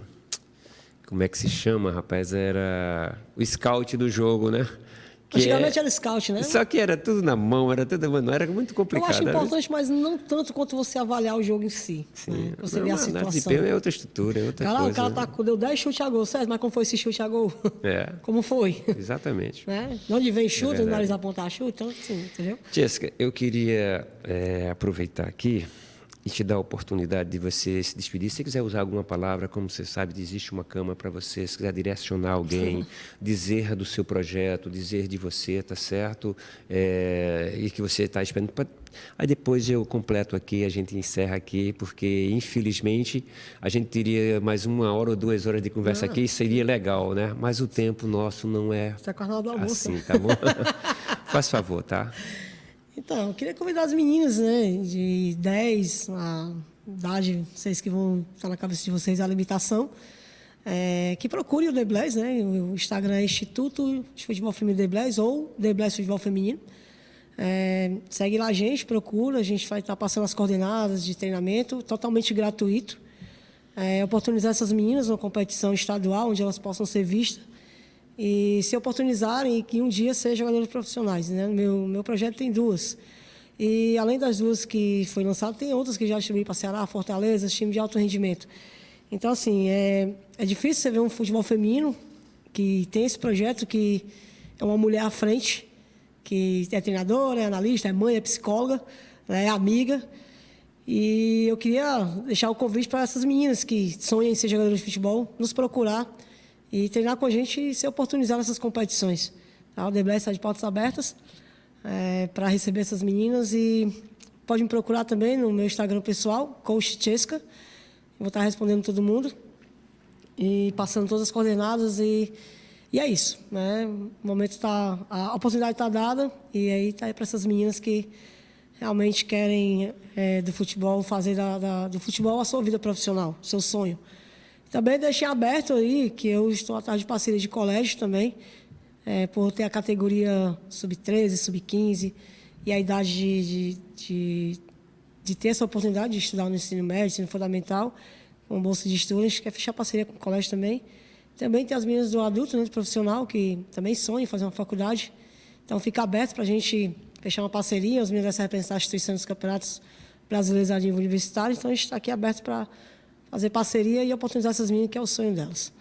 Speaker 1: é que se chama, rapaz? Era o scout do jogo, né?
Speaker 2: Antigamente era scout, né?
Speaker 1: Só que era tudo na mão, era muito complicado.
Speaker 2: Eu acho importante, mas não tanto quanto você avaliar o jogo em si.
Speaker 1: Sim.
Speaker 2: Né? Você vê a situação.
Speaker 1: Desempenho é outra estrutura, é outra coisa.
Speaker 2: O cara deu 10 chutes a gol, certo? Mas como foi esse chute a gol? Como foi?
Speaker 1: Exatamente.
Speaker 2: Né? De onde vem chute, o nariz apontar chute, então, sim, entendeu?
Speaker 1: Jéssica, eu queria aproveitar aqui e te dar a oportunidade de você se despedir. Se você quiser usar alguma palavra, como você sabe, existe uma cama para você. Se quiser direcionar alguém, dizer do seu projeto, dizer de você, tá certo? E que você está esperando. Aí depois eu completo aqui, a gente encerra aqui, porque infelizmente a gente teria mais 1 hora ou 2 horas de conversa aqui, seria legal, né? Mas o tempo nosso não é assim, tá bom? Faz favor, tá?
Speaker 2: Então, eu queria convidar as meninas, né, de 10, a idade, vocês que vão estar na cabeça de vocês, a limitação, que procurem o The Blaze, né, o Instagram é Instituto de Futebol Feminino The Blaze ou The Blaze Futebol Feminino. Segue lá a gente vai estar passando as coordenadas de treinamento, totalmente gratuito. Oportunizar essas meninas numa competição estadual, onde elas possam ser vistas, e se oportunizarem e que um dia sejam jogadores profissionais, né? Meu projeto tem 2. E além das 2 que foi lançado, tem outras que já distribuí para Ceará, Fortaleza, time de alto rendimento. Então, assim, é difícil você ver um futebol feminino que tem esse projeto, que é uma mulher à frente, que é treinadora, é analista, é mãe, é psicóloga, é amiga. E eu queria deixar o convite para essas meninas que sonham em ser jogadoras de futebol, nos procurar e treinar com a gente e ser oportunizado nessas competições. Tá? O The Blast está de portas abertas para receber essas meninas e pode me procurar também no meu Instagram pessoal, Coach Chesca. Vou estar respondendo todo mundo e passando todas as coordenadas e é isso, né? O momento a oportunidade está dada e aí está aí para essas meninas que realmente querem do futebol fazer do futebol a sua vida profissional, seu sonho. Também deixei aberto aí que eu estou atrás de parceria de colégio também, por ter a categoria sub-13, sub-15 e a idade de ter essa oportunidade de estudar no ensino médio, ensino fundamental, com bolsa de estudo. A gente quer fechar parceria com o colégio também. Também tem as meninas do adulto, né, do profissional, que também sonham em fazer uma faculdade. Então, fica aberto para a gente fechar uma parceria. Os meninos vão se representar a instituição dos campeonatos brasileiros a nível universitário. Então, a gente está aqui aberto para fazer parceria e oportunizar essas meninas, que é o sonho delas.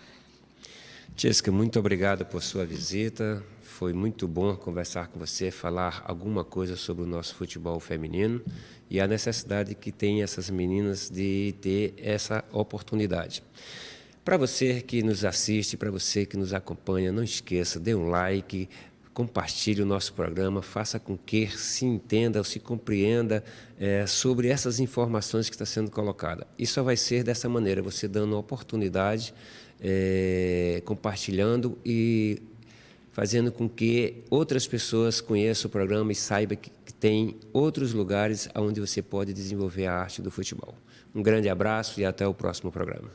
Speaker 1: Chesca, muito obrigado por sua visita. Foi muito bom conversar com você, falar alguma coisa sobre o nosso futebol feminino e a necessidade que tem essas meninas de ter essa oportunidade. Para você que nos assiste, para você que nos acompanha, não esqueça, dê um like, compartilhe o nosso programa, faça com que se entenda ou se compreenda sobre essas informações que estão sendo colocadas. E só vai ser dessa maneira, você dando oportunidade, compartilhando e fazendo com que outras pessoas conheçam o programa e saibam que tem outros lugares onde você pode desenvolver a arte do futebol. Um grande abraço e até o próximo programa.